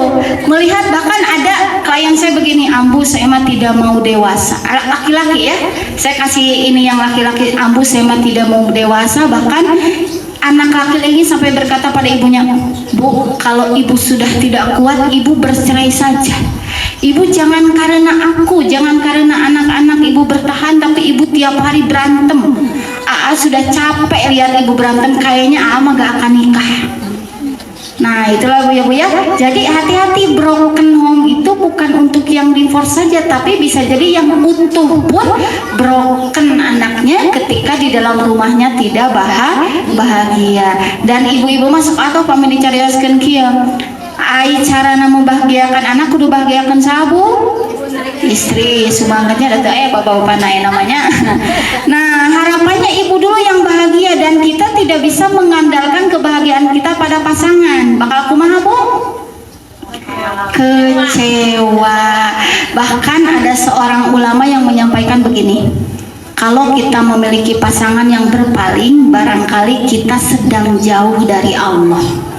melihat, bahkan ada klien saya begini, Ambu saya mah tidak mau dewasa, laki-laki ya, saya kasih ini yang laki-laki, Ambu saya mah tidak mau dewasa. Bahkan anak laki-laki ini sampai berkata pada ibunya, Bu kalau ibu sudah tidak kuat, ibu bercerai saja. Ibu jangan karena aku, jangan karena anak-anak ibu bertahan, tapi ibu tiap hari berantem. Aa sudah capek lihat ibu berantem, kayaknya Aa mah gak akan nikah. Nah itulah Bu ya. Jadi hati-hati, broken home itu bukan untuk yang divorce saja, tapi bisa jadi yang utuh pun broken anaknya ketika di dalam rumahnya tidak bahagia. Dan ibu-ibu masuk atau pamit dicarioskeun kieu, ai carana membahagiakan anak kudu bahagiakan sabu istri, semangatnya ada bapak-bapak namanya. Nah harapannya ibu dulu yang bahagia, dan kita tidak bisa mengandalkan kebahagiaan kita pada pasangan. Bakal kumaha Bu? Kecewa. Bahkan ada seorang ulama yang menyampaikan begini, kalau kita memiliki pasangan yang berpaling, barangkali kita sedang jauh dari Allah.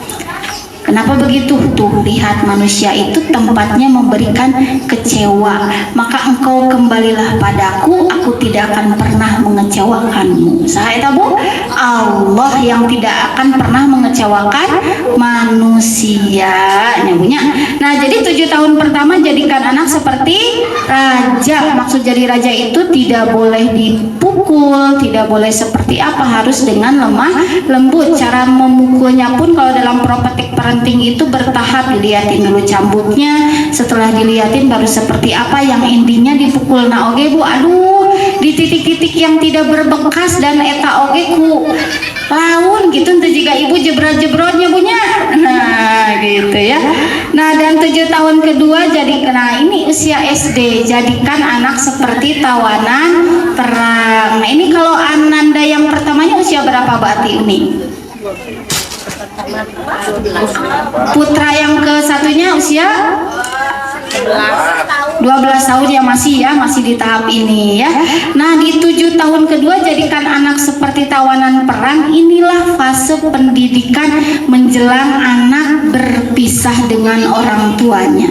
Kenapa begitu? Tuh lihat, manusia itu tempatnya memberikan kecewa. Maka engkau kembalilah padaku, aku tidak akan pernah mengecewakanmu. Saya tahu Allah yang tidak akan pernah mengecewakan manusia. Nyambungnya. Nah jadi 7 tahun pertama jadikan anak seperti raja. Maksud jadi raja itu tidak boleh dipukul, tidak boleh seperti apa, harus dengan lemah lembut. Cara memukulnya pun kalau dalam propertik parenting itu bertahap, dilihatin dulu cambuknya, setelah dilihatin baru seperti apa, yang intinya dipukul. Nah oge Bu, aduh di titik-titik yang tidak berbekas dan eta oge ku laun gitu, entah jika ibu jebret-jebretnya punya. Nah gitu ya. Nah dan 7 tahun kedua jadi, nah ini usia SD, jadikan anak seperti tawanan perang. Nah ini kalau Ananda yang pertamanya usia berapa berarti ini? Putra yang ke satunya usia 12 tahun ya, masih di tahap ini ya. Nah di 7 tahun kedua jadikan anak seperti tawanan perang. Inilah fase pendidikan menjelang anak berpisah dengan orang tuanya.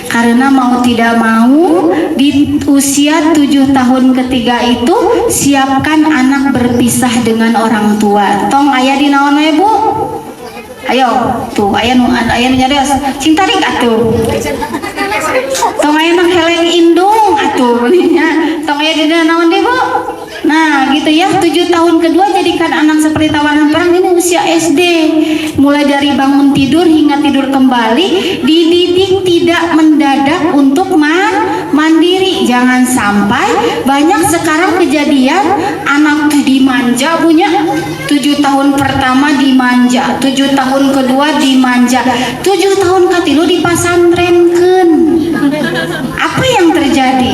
Karena mau tidak mau di usia 7 tahun ketiga itu siapkan anak berpisah dengan orang tua. Tong aya di naon we Bu? Ayo tuh aya nu nyarios cing tarik atuh. Tong aya nang heleng indung atuh nya. Tong aya di naon deh Bu? Nah gitu ya, 7 tahun kedua jadikan anak seperti tawanan perang. Ini usia SD, mulai dari bangun tidur hingga tidur kembali, dididik tidak mendadak untuk mandiri. Jangan sampai banyak sekarang kejadian anak dimanja punya 7 tahun pertama dimanja, 7 tahun kedua dimanja, 7 tahun katilu dipasantrenkeun. Apa yang terjadi?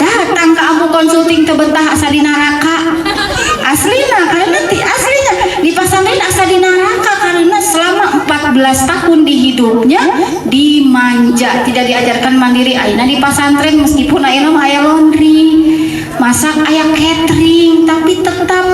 Datang ke Ambu Konsulting tebetah asa di neraka. Aslina karena aslinya di pesantren asa di neraka karena selama 14 tahun di hidupnya dimanja, tidak diajarkan mandiri. Ayeuna di pesantren meskipun ayeuna aya laundry, masak, aya catering, tapi tetap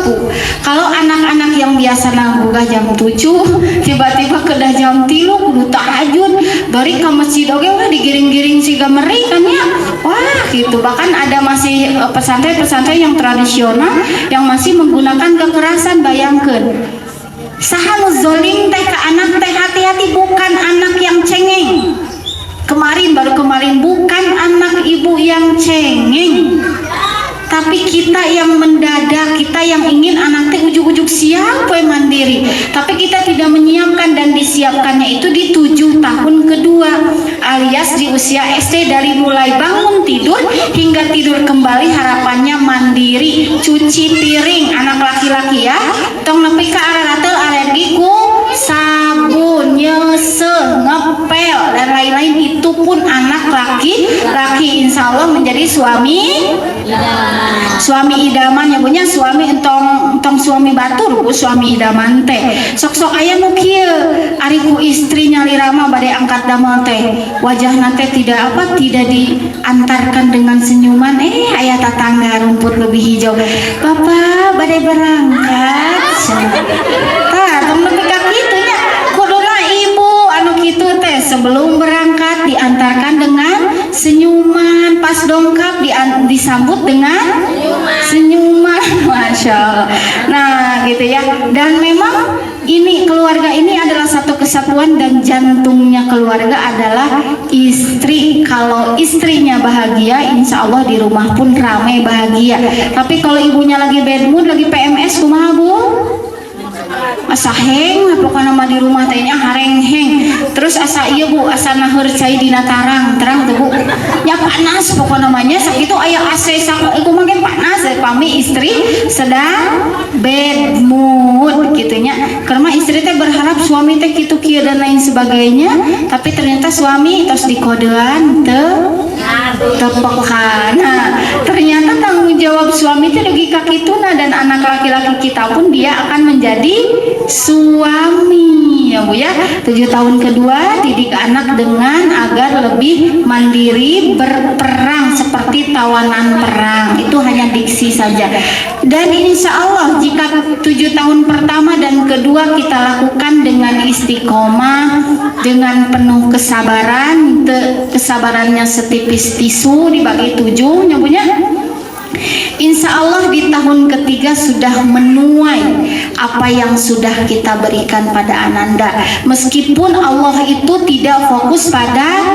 kalau anak-anak yang biasa nangguga jam 7 tiba-tiba kedah jam 3 kudu tahajud bari ka masjid oge wah digiring-giring siga meri kan ya. Wah gitu, bahkan ada masih pesantren-pesantren yang tradisional yang masih menggunakan kekerasan. Bayangkeun saha nu zolim teh ka anak teh, hati-hati, bukan anak yang cengeng. Baru kemarin bukan anak ibu yang cengeng, tapi kita yang mendadak, kita yang ingin anak teh ujuk-ujuk siapa yang mandiri, tapi kita tidak menyiapkan, dan disiapkannya itu di 7 tahun kedua alias di usia SD, dari mulai bangun tidur hingga tidur kembali harapannya mandiri, cuci piring anak laki-laki ya, tong nepi ka araratel alergi ku sabun, nyesel, ngepel dan lain-lain. Itu pun anak laki-laki, insya Allah menjadi suami idaman ya punya suami entong suami batur ku suami idaman teh. Sok-sok aya nu kieu ari ku istri nyali rama bade angkat damel teh, wajahna teh tidak diantarkan dengan senyuman. Aya tetangga rumput lebih hijau, bapak bade berangkat tong nepi ka kitu nya, kuduna ibu anu kitu teh sebelum berangkat diantarkan dengan senyuman, pas dongkap disambut dengan senyuman. Masya Allah. Nah gitu ya, dan memang ini keluarga ini adalah satu kesatuan, dan jantungnya keluarga adalah istri. Kalau istrinya bahagia, insya Allah di rumah pun ramai bahagia. Tapi kalau ibunya lagi bad mood, lagi PMS, kumaha bu? Asa heng pokoknya nama di rumah tehnya hareng-heng, terus asa iya bu, asa naheur cai dina terang tuh bu ya, panas pokoknya namanya sakitu aya AC iku mah panas pami istri sedang bad mood gitunya, karena istri teh berharap suami teh kitu kieu dan lain sebagainya, tapi ternyata suami tos dikodean tepekan. Nah ternyata tanggung jawab suami teh lagi kakituna, dan anak laki-laki kita pun dia akan menjadi suami ya bu ya. 7 tahun kedua didik anak dengan agar lebih mandiri, berperang seperti tawanan perang. Itu hanya diksi saja, dan insya Allah jika 7 tahun pertama dan kedua kita lakukan dengan istiqomah, dengan penuh kesabaran, kesabarannya setipis tisu dibagi 7 nyabunya, insya Allah di tahun ketiga sudah menuai apa yang sudah kita berikan pada Ananda. Meskipun Allah itu tidak fokus pada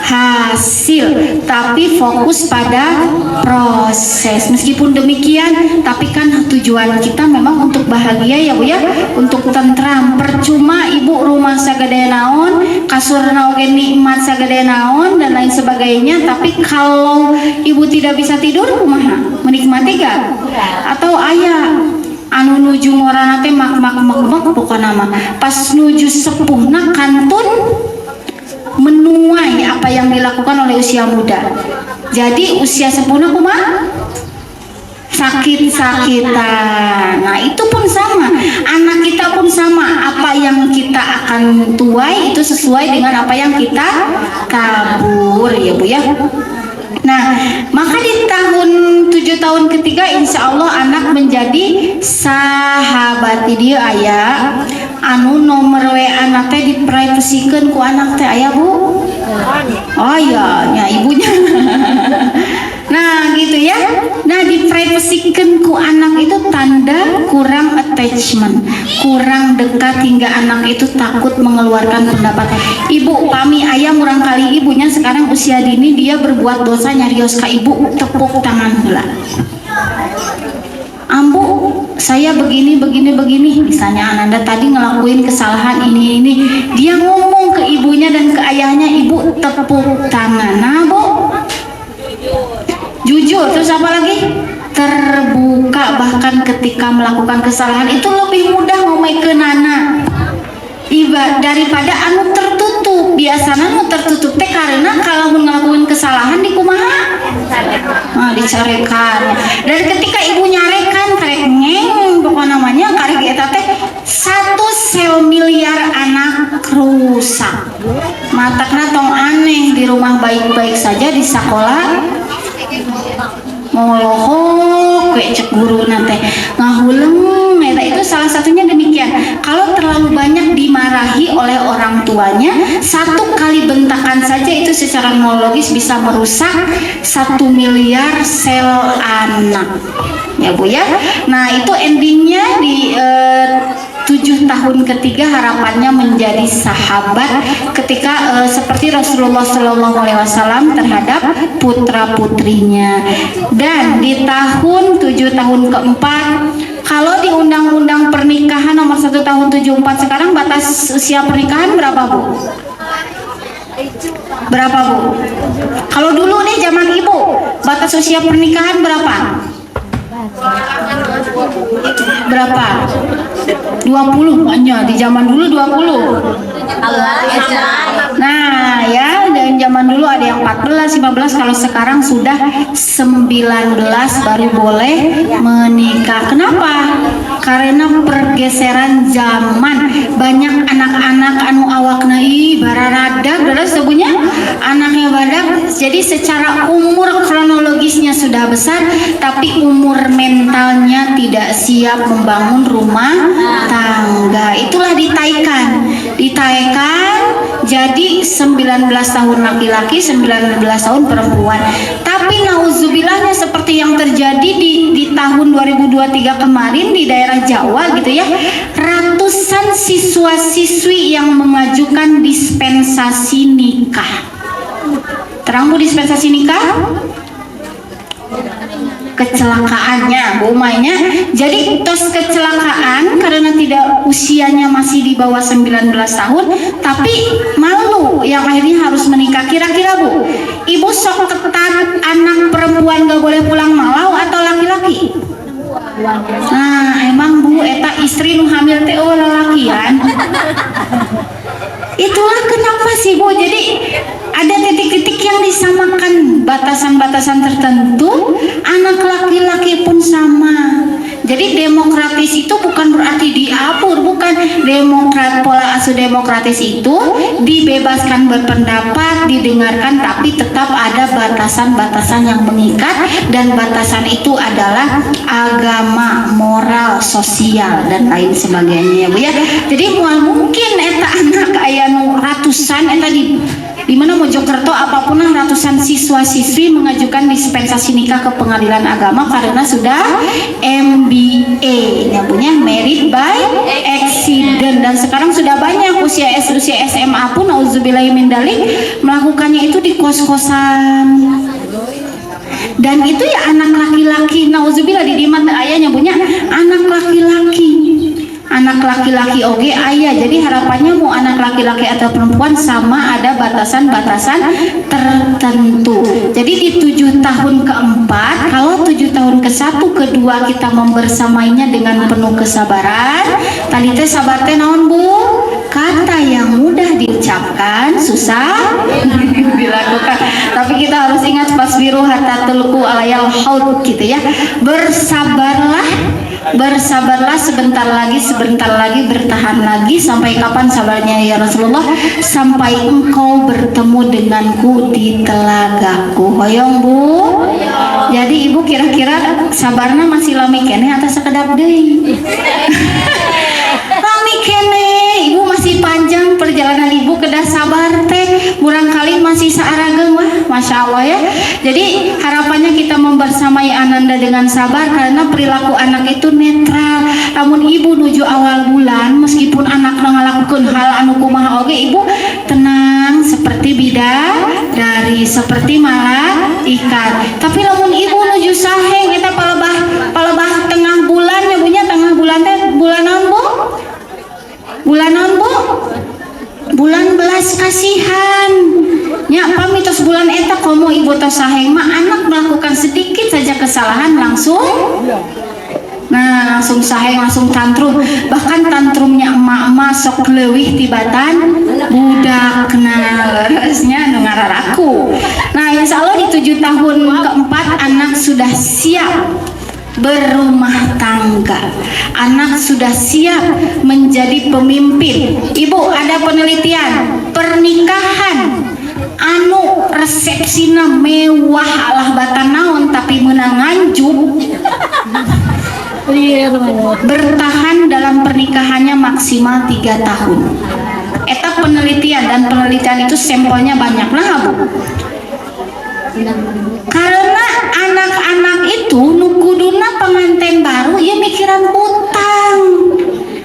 hasil, tapi fokus pada proses. Meskipun demikian, tapi kan tujuan kita memang untuk bahagia ya bu ya, untuk tentram. Percuma ibu rumah sagede naon, kasur oge nikmat sagede naon dan lain sebagainya, tapi kalau ibu tidak bisa tidur kumaha? Menikmati gak? Atau ayah anu nuju ngorana teh mak pokokna mah pas nuju sepuhna kantun menuai apa yang dilakukan oleh usia muda. Jadi usia sepuhna kumaha? Sakit-sakitan. Nah itu pun sama, anak kita pun sama, apa yang kita akan tuai itu sesuai dengan apa yang kita kabur ya bu ya. Nah, maka di tahun 7 tahun ketiga insya Allah anak menjadi sahabat dia ayah. Anu nomor WA anak teh diprivasikeun ku anak teh ayah bu. Oh iya, ya ibunya. Nah gitu ya. Nah diprivasikeun ku anak itu tanda kurang attachment, kurang dekat hingga anak itu takut mengeluarkan pendapat. Ibu pami ayah murang kali ibunya sekarang usia dini dia berbuat dosa nyarios ka ibu, tepuk tangan heula. Ambu, saya begini, misalnya Ananda tadi ngelakuin kesalahan ini, dia ngomong ke ibunya dan ke ayahnya, ibu tepuk tangan. Nah bu, jujur, terus apa lagi? Terbuka, bahkan ketika melakukan kesalahan itu lebih mudah ngomekeun anak daripada anu tertutup. Biasanya anu tertutup teh karena kalau ngelakuin kesalahan di kumaha? Nah, dicarekan. Dan ketika ibu nyarekan karek ngeng pokoknya namanya karek eta teh 1 sel miliar anak rusak. Matakna tong aneh, di rumah baik-baik saja, di sekolah mau lohok kayak cek guru nate ngahuleng eta itu salah satunya demikian. Kalau terlalu banyak dimarahi oleh orang tuanya, satu kali bentakan saja itu secara neurologis bisa merusak 1 miliar sel anak. Ya Bu ya. Nah itu endingnya di 7 tahun ketiga harapannya menjadi sahabat ketika seperti Rasulullah SAW terhadap putra putrinya. Dan di tahun 7 tahun keempat, kalau di undang-undang pernikahan nomor 1 tahun 74 sekarang batas usia pernikahan berapa Bu? Berapa Bu? Kalau dulu nih zaman Ibu batas usia pernikahan berapa? Berapa? 20 hanya di zaman dulu 20. Nah ya, dan zaman dulu ada yang 14, 15, kalau sekarang sudah 19 baru boleh menikah. Kenapa? Karena pergeseran zaman. Banyak anak-anak anu awakna bararadag, terus sebenarnya anaknya badak. Jadi secara umur kronologisnya sudah besar, tapi umur mentalnya tidak siap membangun rumah tangga. Itulah ditaikan jadi 19 tahun laki-laki, 19 tahun perempuan. Tapi nauzubillahnya seperti yang terjadi di tahun 2023 kemarin di daerah Jawa gitu ya, ratusan siswa-siswi yang mengajukan dispensasi nikah. Terang Bu dispensasi nikah? Kecelakaannya Bu Mainya, jadi tos kecelakaan karena tidak usianya masih di bawah 19 tahun tapi malu yang akhirnya harus menikah. Kira-kira Bu, Ibu sok ketat anak perempuan gak boleh pulang malau atau laki-laki? Nah emang Bu eta istri nu hamil teh lalakian. Itulah kenapa sih Bu, jadi ada titik-titik yang disamakan, batasan-batasan tertentu. Anak laki-laki pun sama. Jadi demokratis itu bukan berarti diatur, bukan. Pola asuh demokratis itu dibebaskan berpendapat, didengarkan, tapi tetap ada batasan-batasan yang mengikat, dan batasan itu adalah agama, moral, sosial, dan lain sebagainya ya Bu ya. Jadi mungkin eta anak aya nu ratusan eta di mana Mojokerto apapun ratusan siswa-siswi mengajukan dispensasi nikah ke pengadilan agama karena sudah MBA, yang punya Married by Accident, dan sekarang sudah banyak usia SMA pun auzubillahi min dzalik melakukannya itu di kos-kosan. Dan itu ya anak laki-laki, nauzubillah di dimat ayahnya punya anak laki-laki. Anak laki-laki oke ayah, jadi harapannya mau anak laki-laki atau perempuan sama ada batasan-batasan tertentu. Jadi di 7 tahun keempat, kalau 7 tahun ke-1 ke-2 kita membersamainya dengan penuh kesabaran. Tadi teh sabar teh naon Bu? Kata yang mudah diucapkan susah dilakukan. Tapi kita harus ingat fasbiru hatta tulqu alayal haud gitu ya. Bersabarlah sebentar lagi, bertahan lagi. Sampai kapan sabarnya ya Rasulullah? Sampai engkau bertemu denganku di telagaku. Hoyong Bu. Jadi Ibu kira-kira sabarna masih lami keneh atau sekedap deui? Lami keneh, Ibu masih panjang perjalanan Ibu kedah sabar teh. Murangkali masih saarageung wah, Masya Allah ya. Jadi harapannya kita membersamai Ananda dengan sabar karena perilaku anak itu netral. Namun Ibu nuju awal bulan, meskipun anak ngalakukeun hal anu kumaha oge, Ibu tenang seperti bidadari, seperti malaikat. Tapi namun Ibu nuju saheng eta palebah tengah bulan ya Bu nya, tengah bulan teh bulan naon Bu? Bulan naon Bu? Bulan belas kasihan. Ya pamitos bulan eta komo Ibu tos saheng mah anak melakukan sedikit saja kesalahan langsung saheng, langsung tantrum. Bahkan tantrumnya emak-emak sok leuwih tibatan budak harusnya ngararaku. Nah insya Allah di 7 tahun keempat anak sudah siap berumah tangga, anak sudah siap menjadi pemimpin. Ibu ada penelitian pernikahan anu resepsina mewah alah batan naon tapi menang nganjuk bertahan dalam pernikahannya maksimal 3 tahun. Eta penelitian, dan penelitian itu sampelnya banyak. Nah, Bu, karena anak-anak itu nukuduna pengantin baru ya mikiran utang.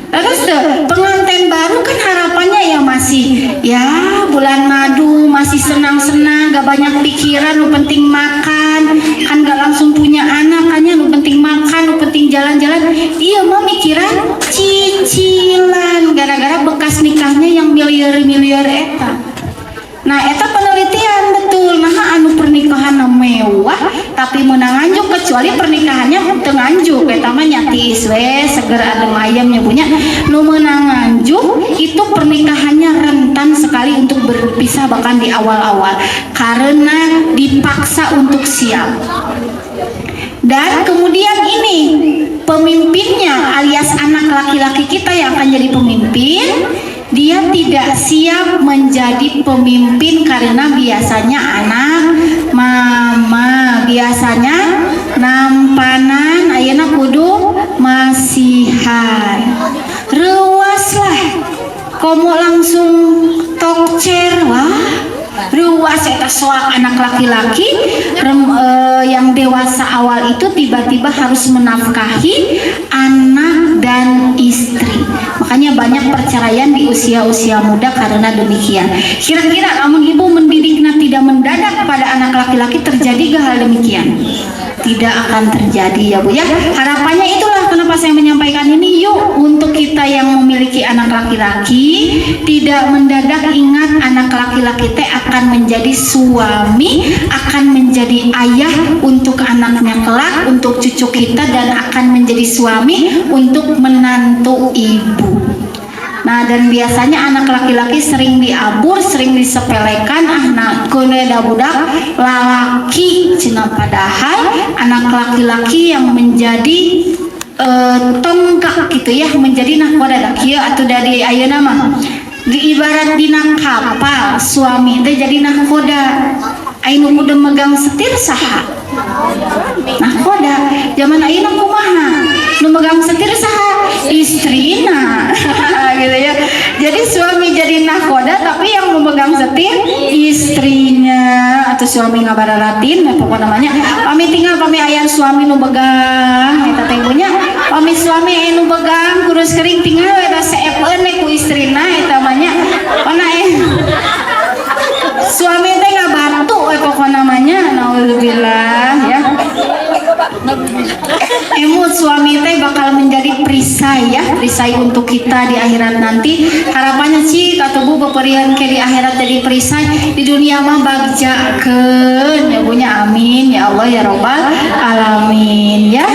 Terus pengantin baru kan harapannya ya masih ya bulan madu, masih senang-senang, gak banyak pikiran, lu penting makan, kan gak langsung punya anak, hanya lu penting makan, lu penting jalan-jalan. Iya mah mikiran cicilan gara-gara bekas nikahnya yang miliar-miliar eta. Nah, eta penelitian betul. Nah, anu pernikahan mewah tapi menang anjuk, kecuali pernikahannya teu nganjuk eta mah nyatiis we seger adem ayamnya punya. Nu menang anjuk itu pernikahannya rentan sekali untuk berpisah bahkan di awal-awal karena dipaksa untuk siap. Dan kemudian ini pemimpinnya alias anak laki-laki kita yang akan jadi pemimpin, dia tidak siap menjadi pemimpin karena biasanya anak mama, biasanya nampanan ayeuna kudu masihan. Ruas lah komo langsung tokcer, wah ruas eta soal anak laki-laki yang dewasa awal itu tiba-tiba harus menafkahi anak dan istri. Makanya banyak perceraian di usia-usia muda karena demikian. Kira-kira namun ibu mendidiknya tidak mendadak pada anak laki-laki, terjadi gak hal demikian? Tidak akan terjadi ya Bu ya. Harapannya itulah kenapa saya menyampaikan ini. Yuk untuk kita yang memiliki anak laki-laki, tidak mendadak ingat anak laki-laki teh akan menjadi suami, akan menjadi ayah untuk anaknya kelak, untuk cucu kita, dan akan menjadi suami untuk menantu ibu. Nah, dan biasanya anak laki-laki sering diabur, sering disepelekan, nah kuneda budak lalaki cina, padahal anak laki-laki yang menjadi tonggak gitu ya, menjadi nahkoda kieu atau dari ayeuna mah diibarat dina kapal suami teh jadi nahkoda. Ayeuna kudu megang setir saha? Nahkoda. Zaman ayeuna kumaha? Nu megang setir saha? Istrina. Gitu ya. Jadi suami jadi nahkoda tapi yang memegang setir istrinya, atau suami ngabararatin pokoknya namanya pami tinggal pami aya suami nu begang eta teh punya pami suami anu begang kurus kering tinggal eta seepeun ku istrina eta mah nya pana suami teh ngabantu pokoknya namanya naudzubillah ya. Emut suami teh bakal menjadi perisai ya, perisai untuk kita di akhirat nanti. Harapannya sih kata Bu beperian ke di akhirat jadi perisai, di dunia mah bagjakeun ya punya, amin ya Allah ya robbal alamin ya.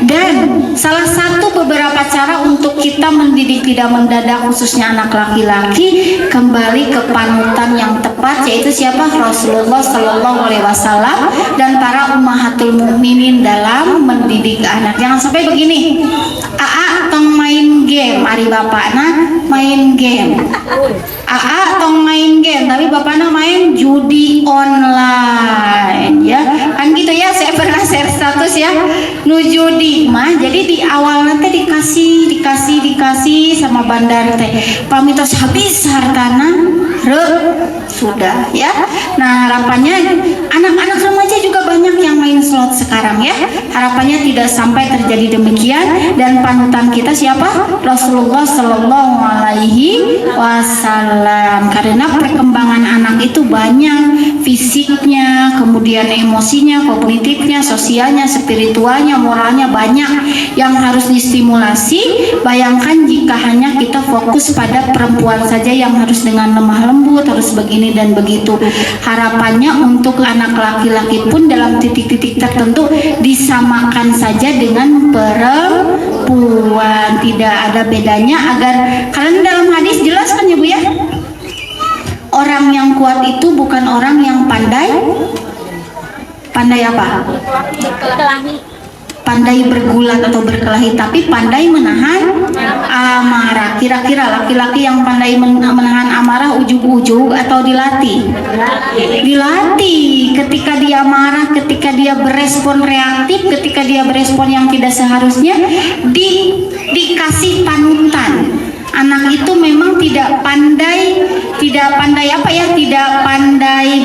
Dan salah satu beberapa cara untuk kita mendidik tidak mendadak khususnya anak laki-laki kembali ke panutan yang tepat, yaitu siapa? Rasulullah Shallallahu Alaihi Wasallam dan para ummahatul mukminin dalam mendidik anak. Jangan sampai begini, Aa tong main game, ari bapakna main game. Aa tong main game, tapi bapakna main judi online ya. Kan gitu ya, saya pernah share status ya, nu judi mah. Jadi di awal nanti dikasih sama bandar teh. Pamitos habis hartana, sudah ya. Nah, harapannya anak-anak remaja juga banyak yang main slot sekarang ya. Harapannya tidak sampai terjadi demikian, dan panutan kita siapa? Rasulullah Shallallahu Alaihi Wasallam. Karena perkembangan anak itu banyak, fisiknya, kemudian emosinya, kognitifnya, sosialnya, spiritualnya, moralnya banyak yang harus distimulasi. Bayangkan jika hanya kita fokus pada perempuan saja yang harus dengan lemah lembut, harus begini dan begitu. Harapannya untuk anak laki-laki pun dalam titik-titik tertentu disamakan saja dengan perempuan, tidak ada bedanya, agar karena dalam hadis jelas kan ya Bu ya, orang yang kuat itu bukan orang yang pandai apa? pandai bergulat atau berkelahi, tapi pandai menahan amarah. Kira-kira laki-laki yang pandai menahan amarah ujug-ujug atau dilatih? Dilatih. Ketika dia marah, ketika dia berespon reaktif, ketika dia berespon yang tidak seharusnya, dikasih panutan. Anak itu memang tidak pandai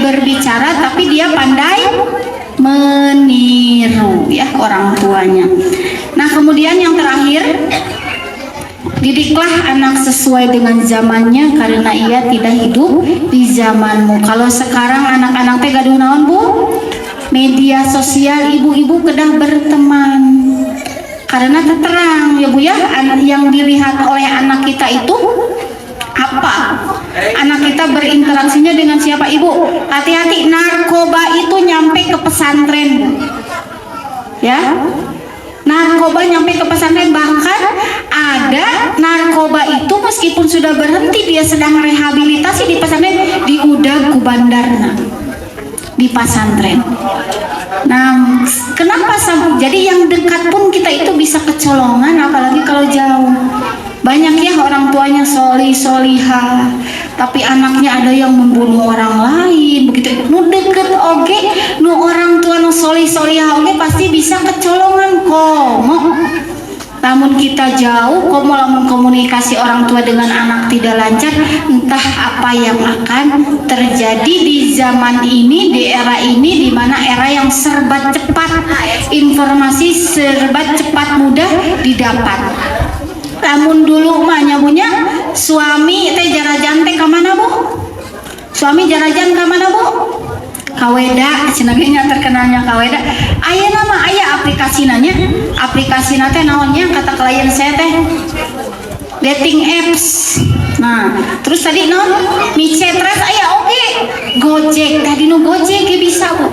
berbicara, tapi dia pandai meniru ya orang tuanya. Nah, kemudian yang terakhir, didiklah anak sesuai dengan zamannya karena ia tidak hidup di zamanmu. Kalau sekarang anak-anak teh gaduh naon, Bu? Media sosial, ibu-ibu kedah berteman. Karena terang ya Bu ya, yang dilihat oleh anak kita itu apa? Anak kita berinteraksinya dengan siapa, Ibu? Hati-hati, narkoba itu nyampe ke pesantren, Bu. Ya, narkoba nyampe ke pesantren, bahkan ada narkoba itu meskipun sudah berhenti, dia sedang rehabilitasi di pesantren, diudag ku bandarna di pesantren. Nah, kenapa jadi yang dekat pun kita itu bisa kecolongan, apalagi kalau jauh. Banyak ya orang tuanya solihah, tapi anaknya ada yang membunuh orang lain. Begitu, nu deket oge, nu orang tua nu solihah oge pasti bisa kecolongan komo. Namun kita jauh, komo lamun komunikasi orang tua dengan anak tidak lancar, entah apa yang akan terjadi di zaman ini, di era ini, di mana era yang serba cepat, informasi serba cepat mudah didapat. Namun dulu mah nyabunya suami teh jarajan teh kemana, Bu? Suami jarajan kemana, Bu? Kaweda, cenagenya terkenalnya Kaweda. Aya nama aya aplikasi teh naonnya kata klien saya teh dating apps. Nah, terus tadi non Micetras aya oke Gojek, tadi nu Gojek ge bisa, Bu.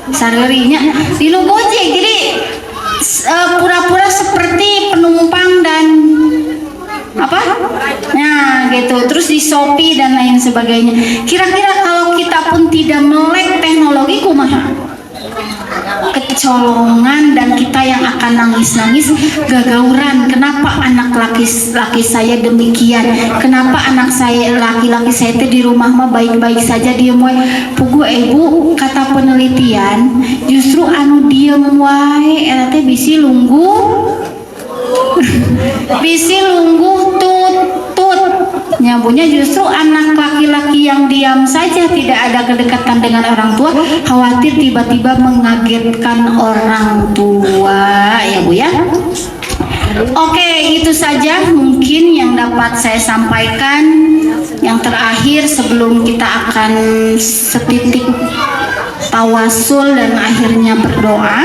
Sarerinya di nu Gojek, jadi pura-pura seperti penumpang dan apa? Nah, gitu. Terus di Shopee dan lain sebagainya. Kira-kira kalau kita pun tidak melek teknologi kumaha? Kecolongan, dan kita yang akan nangis-nangis gagauran. Kenapa anak laki saya demikian? Kenapa anak saya laki-laki saya itu di rumah mah baik-baik saja diem wae? Pugu Bu, kata penelitian justru anu diem wae eta teh bisi lungguh tut nyabunya. Justru anak laki-laki yang diam saja, tidak ada kedekatan dengan orang tua, khawatir tiba-tiba mengagetkan orang tua ya Bu ya. Oke, itu saja mungkin yang dapat saya sampaikan. Yang terakhir sebelum kita akan setitik tawasul dan akhirnya berdoa,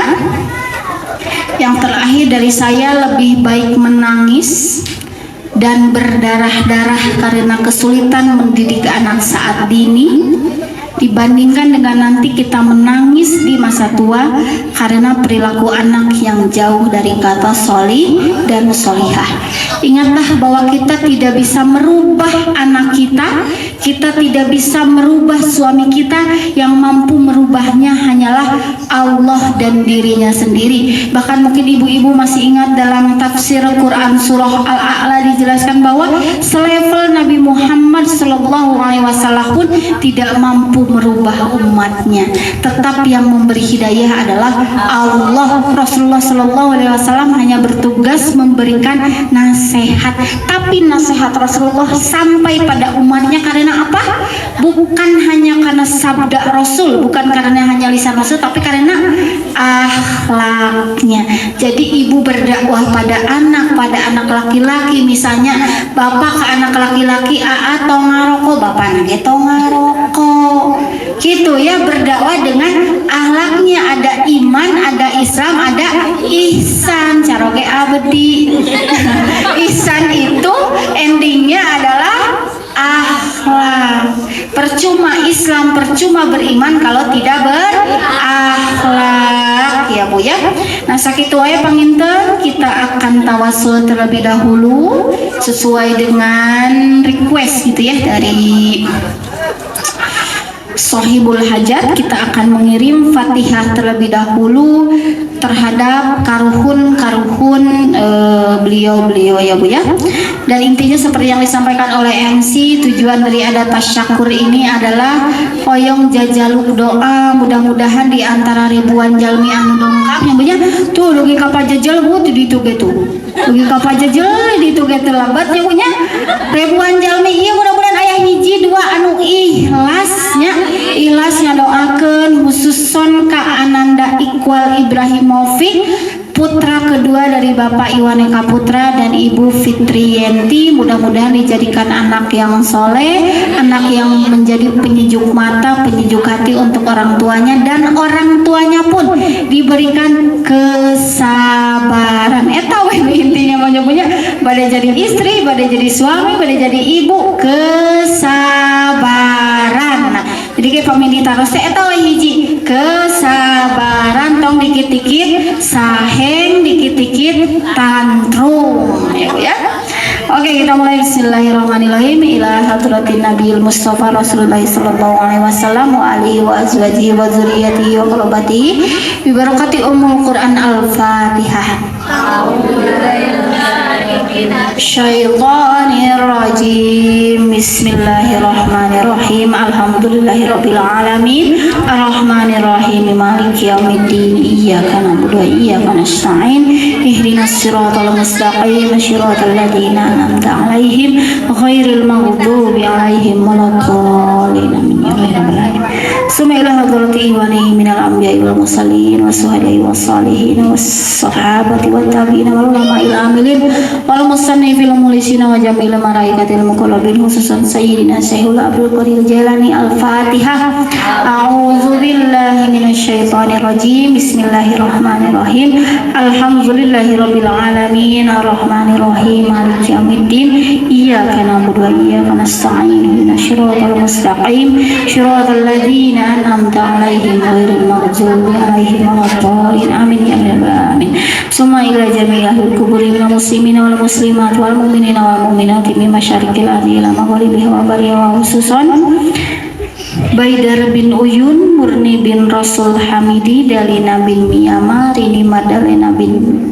yang terakhir dari saya, lebih baik menangis dan berdarah-darah karena kesulitan mendidik anak saat dini dibandingkan dengan nanti kita menangis di masa tua karena perilaku anak yang jauh dari kata sholih dan sholihah. Ingatlah bahwa kita tidak bisa merubah anak kita tidak bisa merubah suami kita, yang mampu merubahnya hanyalah Allah dan dirinya sendiri. Bahkan mungkin ibu-ibu masih ingat dalam tafsir Quran surah Al-A'la dijelaskan bahwa selevel Nabi Muhammad SAW pun tidak mampu merubah umatnya. Tetap yang memberi hidayah adalah Allah. Rasulullah SAW hanya bertugas memberikan nasihat, tapi nasihat Rasulullah sampai pada umatnya karena apa? Bukan hanya karena sabda Rasul, bukan karena hanya lisan Rasul, tapi karena akhlaknya. Jadi ibu berdakwah pada anak laki-laki, misalnya bapak ke anak laki-laki, "Aa tong ngarokok," bapak nage tong ngarokok. Gitu ya, berdakwah dengan akhlaknya, ada iman, ada Islam, ada ihsan, caroge abdi. Ihsan itu endingnya adalah akhlak. Percuma Islam, percuma beriman kalau tidak berakhlak ya Bu ya. Nah sakitu wae panginten, kita akan tawasul terlebih dahulu sesuai dengan request gitu ya dari Sohibul Hajat, kita akan mengirim Fatihah terlebih dahulu terhadap karuhun beliau ya Bu ya. Dan intinya seperti yang disampaikan oleh MC, tujuan dari ada tasyakur ini adalah hoyong jajaluk doa, mudah-mudahan di antara ribuan jalmi anu dongkap yang banyak tuh lugi kapal jajal Bu di itu gitu. Lugi kapal jajal di itu gitu lambat ya punya ribuan jalmi iya mudah-mudahan ayah hiji dua anu ikhlasnya doakan khususon Kak Ananda Iqbal Ibrahimovic, putra kedua dari Bapak Iwan Eka Putra dan Ibu Fitriyanti. Mudah-mudahan dijadikan anak yang soleh, anak yang menjadi penyejuk mata, penyejuk hati untuk orang tuanya, dan orang tuanya pun diberikan kesabaran. Eta intinya menyebutnya pada jadi istri, pada jadi suami, pada jadi ibu, kesabaran. Nah, jadi kayak pamili taros eta hiji kesabaran, tong dikit-dikit saheng, dikit-dikit tantrum ya. Oke, kita mulai. Bismillahirrahmanirrahim. Ila hadratin Nabiyil Mustafa Rasulullah sallallahu alaihi wasallam wa alihi wa azwajihi wa dzurriyyatihi wa qurrabatihi bi barakati ummul Quran al-Fatihah. Syaitanir rajim. Bismillahirrahmanirrahim. Alhamdulillahirabbil alamin. Arrahmanir rahim. Maliki yaumiddin. Iyyaka na'budu wa iyyaka nasta'in. Ihdinas siratal mustaqim. Shiratal ladzina an'amta 'alaihim ghairil maghdubi 'alaihim waladdallin. Amin ya rabbal alamin. Summa ila hadrati iwani minal anbiya'i wal mursalin was-syuhada'i was-shalihin was-sahabati wat-tabi'in wal ulama'il amilin wal musannifil mulisina wa jamil malaikatil muqarrabin khususan sayyidina Syekhul Abdul Qadir Jailani. Al-Fatihah. A'udzu billahi minasyaitonir rajim. Bismillahirrahmanirrahim. Alhamdulillahirabbil alamin arrahmanir rahim maliki yaumiddin iyyaka na'budu wa iyyaka nasta'in ihdinas siratal mustaqim siratal ladzina an'amta 'alaihim ghairil maghdubi 'alaihim waladdallin. Amin ya rabbal alamin. Summa ila jami'il quburi minal muslimina wal muslimat wal mu'minina wal mu'minati min masyariqil ardi ila maghribiha wa bariha wa khususan Baidar bin Uyun, Murni bin Rasul Hamidi, Dalina bin Miyama, Rini Madalena bin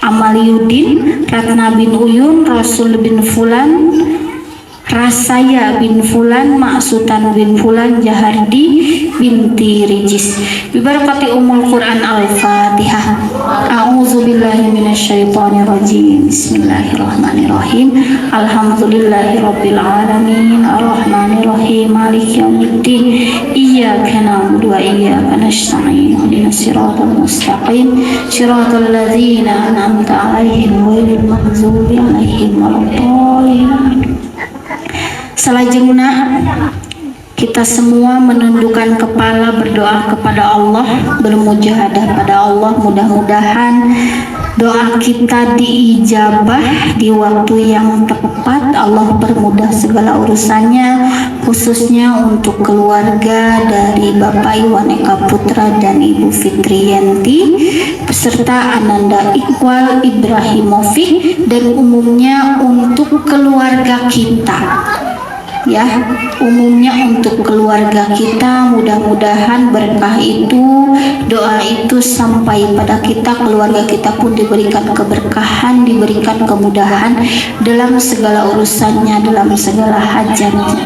Amaliuddin, Ratna bin Uyun, Rasul bin Fulan, Rasaya bin Fulan, Maksutan bin Fulan, Jahardi binti Rijis. Bibarakati Ummul Quran Al-Fatihah. A'udzu billahi minasyaitonir rajim. Bismillahirrahmanirrahim. Alhamdulillahirabbil alamin arrahmanir rahim maliki yaumiddin iyyaka na'budu wa iyyaka nasta'in ihdinas siratal mustaqim siratal ladzina an'amta 'alaihim ghairil maghdubi 'alaihim waladdallin. Salajengna kita semua menundukkan kepala, berdoa kepada Allah, bermujahadah pada Allah. Mudah-mudahan doa kita diijabah di waktu yang tepat. Allah permudah segala urusannya, khususnya untuk keluarga dari Bapak Iwan Eka Putra dan Ibu Fitriyanti beserta Ananda Iqbal Ibrahimovic, dan umumnya untuk keluarga kita. Ya, umumnya untuk keluarga kita, mudah-mudahan berkah itu, doa itu sampai pada kita, keluarga kita pun diberikan keberkahan, diberikan kemudahan dalam segala urusannya, dalam segala hajatnya.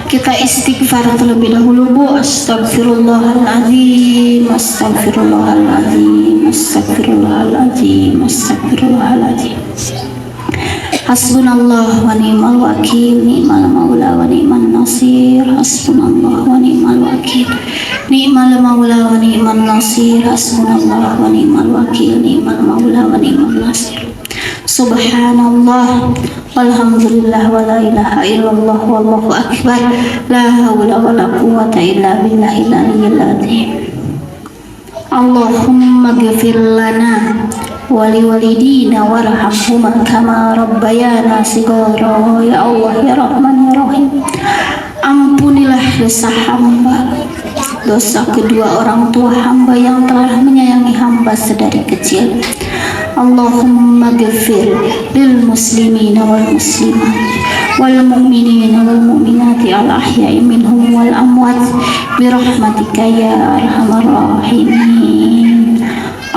Kita istighfar terlebih dahulu Bu. Astagfirullahaladzim, astagfirullahaladzim, astagfirullahaladzim, astagfirullahaladzim. Hasbunallah wa ni'mal wakil, ni'mal maula wa ni'man nasir. Hasbunallah wa ni'mal wakil, ni'mal maula wa ni'man nasir. Hasbunallah wa ni'mal wakil, ni'mal maula wa ni'man nasir. Subhanallah walhamdulillah wa la ilaha illallah wallahu akbar. La hawla wa la quwwata illa billahil aliyyil azim. Allahumma ghfir lana wali walidina warhamhuma kama rabbayana shighara. Ya Allah ya Rahman ya Rahim, ampunilah dosa hamba, dosa kedua orang tua hamba yang telah menyayangi hamba sedari kecil. Allahumma ghfir lil muslimina wal muslimat wal mu'minina wal mu'minati الأحياء منهم والأموات برحمتك يا أرحم الراحمين.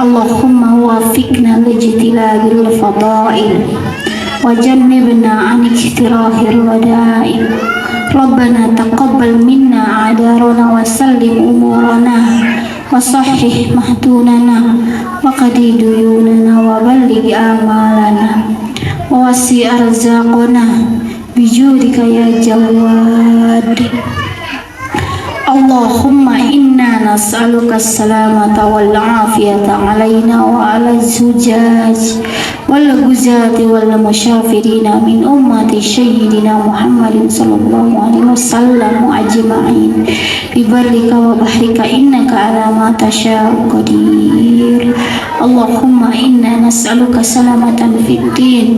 اللهم وفقنا لاجتناب الفضائل وجنبنا عن اقتراح الرذائل. ربنا تقبل منا أعذارنا وسلم أمورنا وصحح مهدوننا وقضي ديوننا وبلغ آمالنا ووسع أرزاقنا بجودك يا جواد. اللهم إنا نسألك السلامة والعافية علينا وعلى الزجاج والغزاة والمسافرين من أمة سيدنا محمد صلى الله عليه وسلم أجمعين ببرك وبحرك إنك على ما تشاء قدير. اللهم إنا نسألك سلامة في الدين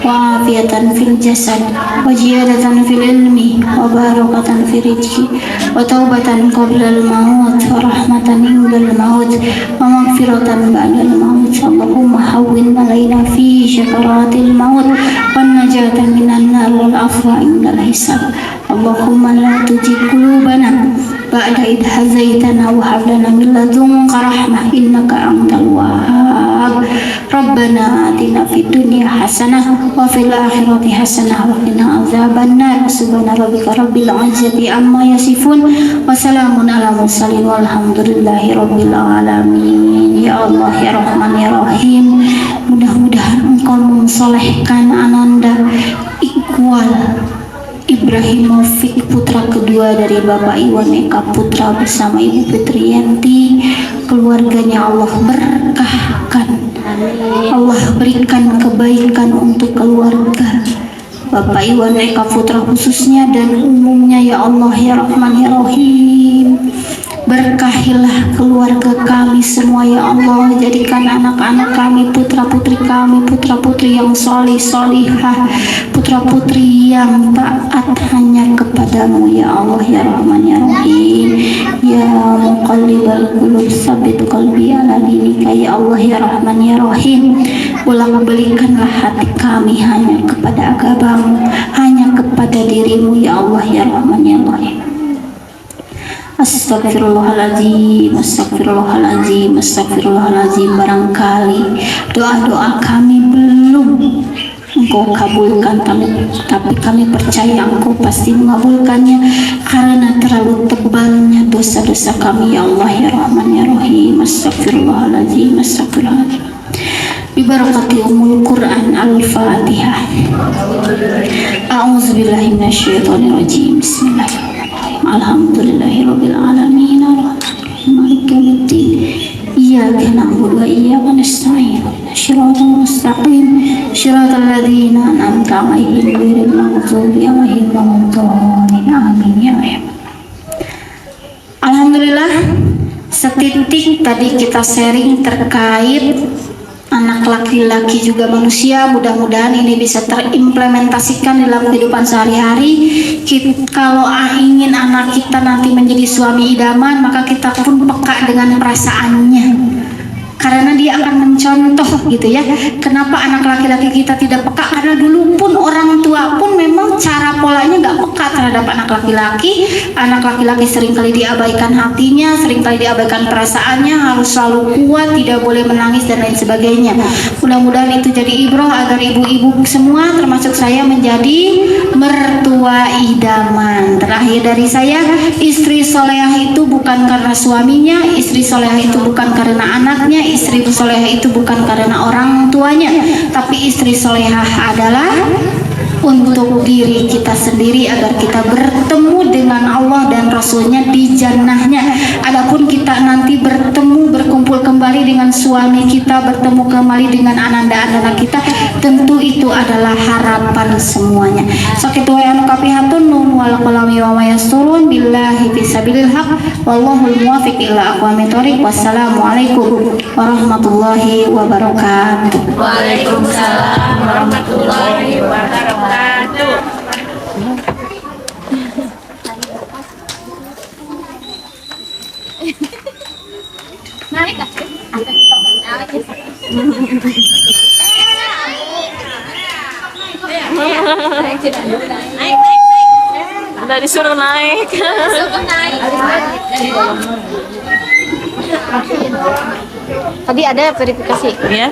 وعافية في الجسد وزيادة في العلم وبركة في الرزق وتوبة قبل الموت ورحمة عند الموت ومغفرة بعد الموت. اللهم هون علينا في شكرات الموت والنجاة من النار والعفو عند الحساب. اللهم لا تزغ قلوبنا بعد إذ هديتنا وهب لنا من لدنك رحمة إنك أنت الوهاب. ربنا آتنا في الدنيا حسنة وفي الآخرة حسنة وقنا عذاب النار. سبحان ربك رب العزة عما يصفون وسلام على المرسلين والحمد لله رب العالمين. Ya Allah ya Rahman ya Rahim, mudah-mudahan Engkau mensolehkan Ananda Iqbal Ibrahimovic, putra kedua dari Bapak Iwan Eka Putra bersama Ibu Fitriyanti, keluarganya Allah berkahkan, Allah berikan kebaikan untuk keluarga Bapak Iwan Eka Putra khususnya dan umumnya. Ya Allah ya Rahman ya Rahim, berkahilah keluarga kami semua ya Allah. Jadikan anak-anak kami, putra-putri kami, putra-putri yang solih solihah, putra-putri yang taat hanya kepadamu ya Allah ya Rahman ya Rahim. Ya muqallibal qulub tsabbit qalbi ala dinika ya Allah ya Rahman ya Rahim. Bolak-balikkanlah hati kami hanya kepada agamamu, hanya kepada dirimu ya Allah ya Rahman ya Rahim. Astagfirullahaladzim, astagfirullahaladzim, astagfirullahaladzim. Barangkali doa-doa kami belum Engkau kabulkan, tapi kami percaya Engkau pasti mengabulkannya karena terlalu tebalnya dosa-dosa kami ya Allah ya Rahman ya Rahim. Astagfirullahaladzim, astagfirullahaladzim. Bibarakati umul Quran al-Fatihah. A'udzubillahi minasyaitonirrajim. Bismillahirrahmanirrahim. Alhamdulillahirabbil alamin arrahmanirrahim maliki yaumiddin iyyaka na'budu wa iyyaka nasta'in shiratal mustaqim shiratal ladzina an'amta 'alaihim ghairil maghdubi 'alaihim waladdallin amin ya Allah. Alhamdulillah, setitik tadi kita sharing terkait anak laki-laki juga manusia. Mudah-mudahan ini bisa terimplementasikan dalam kehidupan sehari-hari. Kalau ingin anak kita nanti menjadi suami idaman, maka kita pun peka dengan perasaannya, karena dia akan mencontoh gitu ya. Kenapa anak laki-laki kita tidak peka? Karena dulu pun orang tua pun memang cara polanya nggak peka terhadap anak laki-laki. Anak laki-laki seringkali diabaikan hatinya, seringkali diabaikan perasaannya, harus selalu kuat, tidak boleh menangis dan lain sebagainya. Mudah-mudahan itu jadi ibrah agar ibu-ibu semua termasuk saya menjadi mertua idaman. Terakhir dari saya, istri solehah itu bukan karena suaminya, istri solehah itu bukan karena anaknya, istri solehah itu bukan karena orang tuanya, tapi istri solehah adalah untuk diri kita sendiri agar kita bertemu dengan Allah dan Rasulnya di jannahnya. Adapun kita nanti bertemu, berkumpul kembali dengan suami kita, bertemu kembali dengan ananda-ananda kita, tentu itu adalah harapan semuanya. Sakitu wa nukafihatun nun wal qalami wa mayasturun billahi fisabilil haq wallahul muwafiq ila aqwamit thoriq. Wassalamualaikum warahmatullahi wabarakatuh. Waalaikumsalam warahmatullahi wabarakatuh. Naik ah. Naik. Udah disuruh naik. Tadi ada verifikasi. Ya.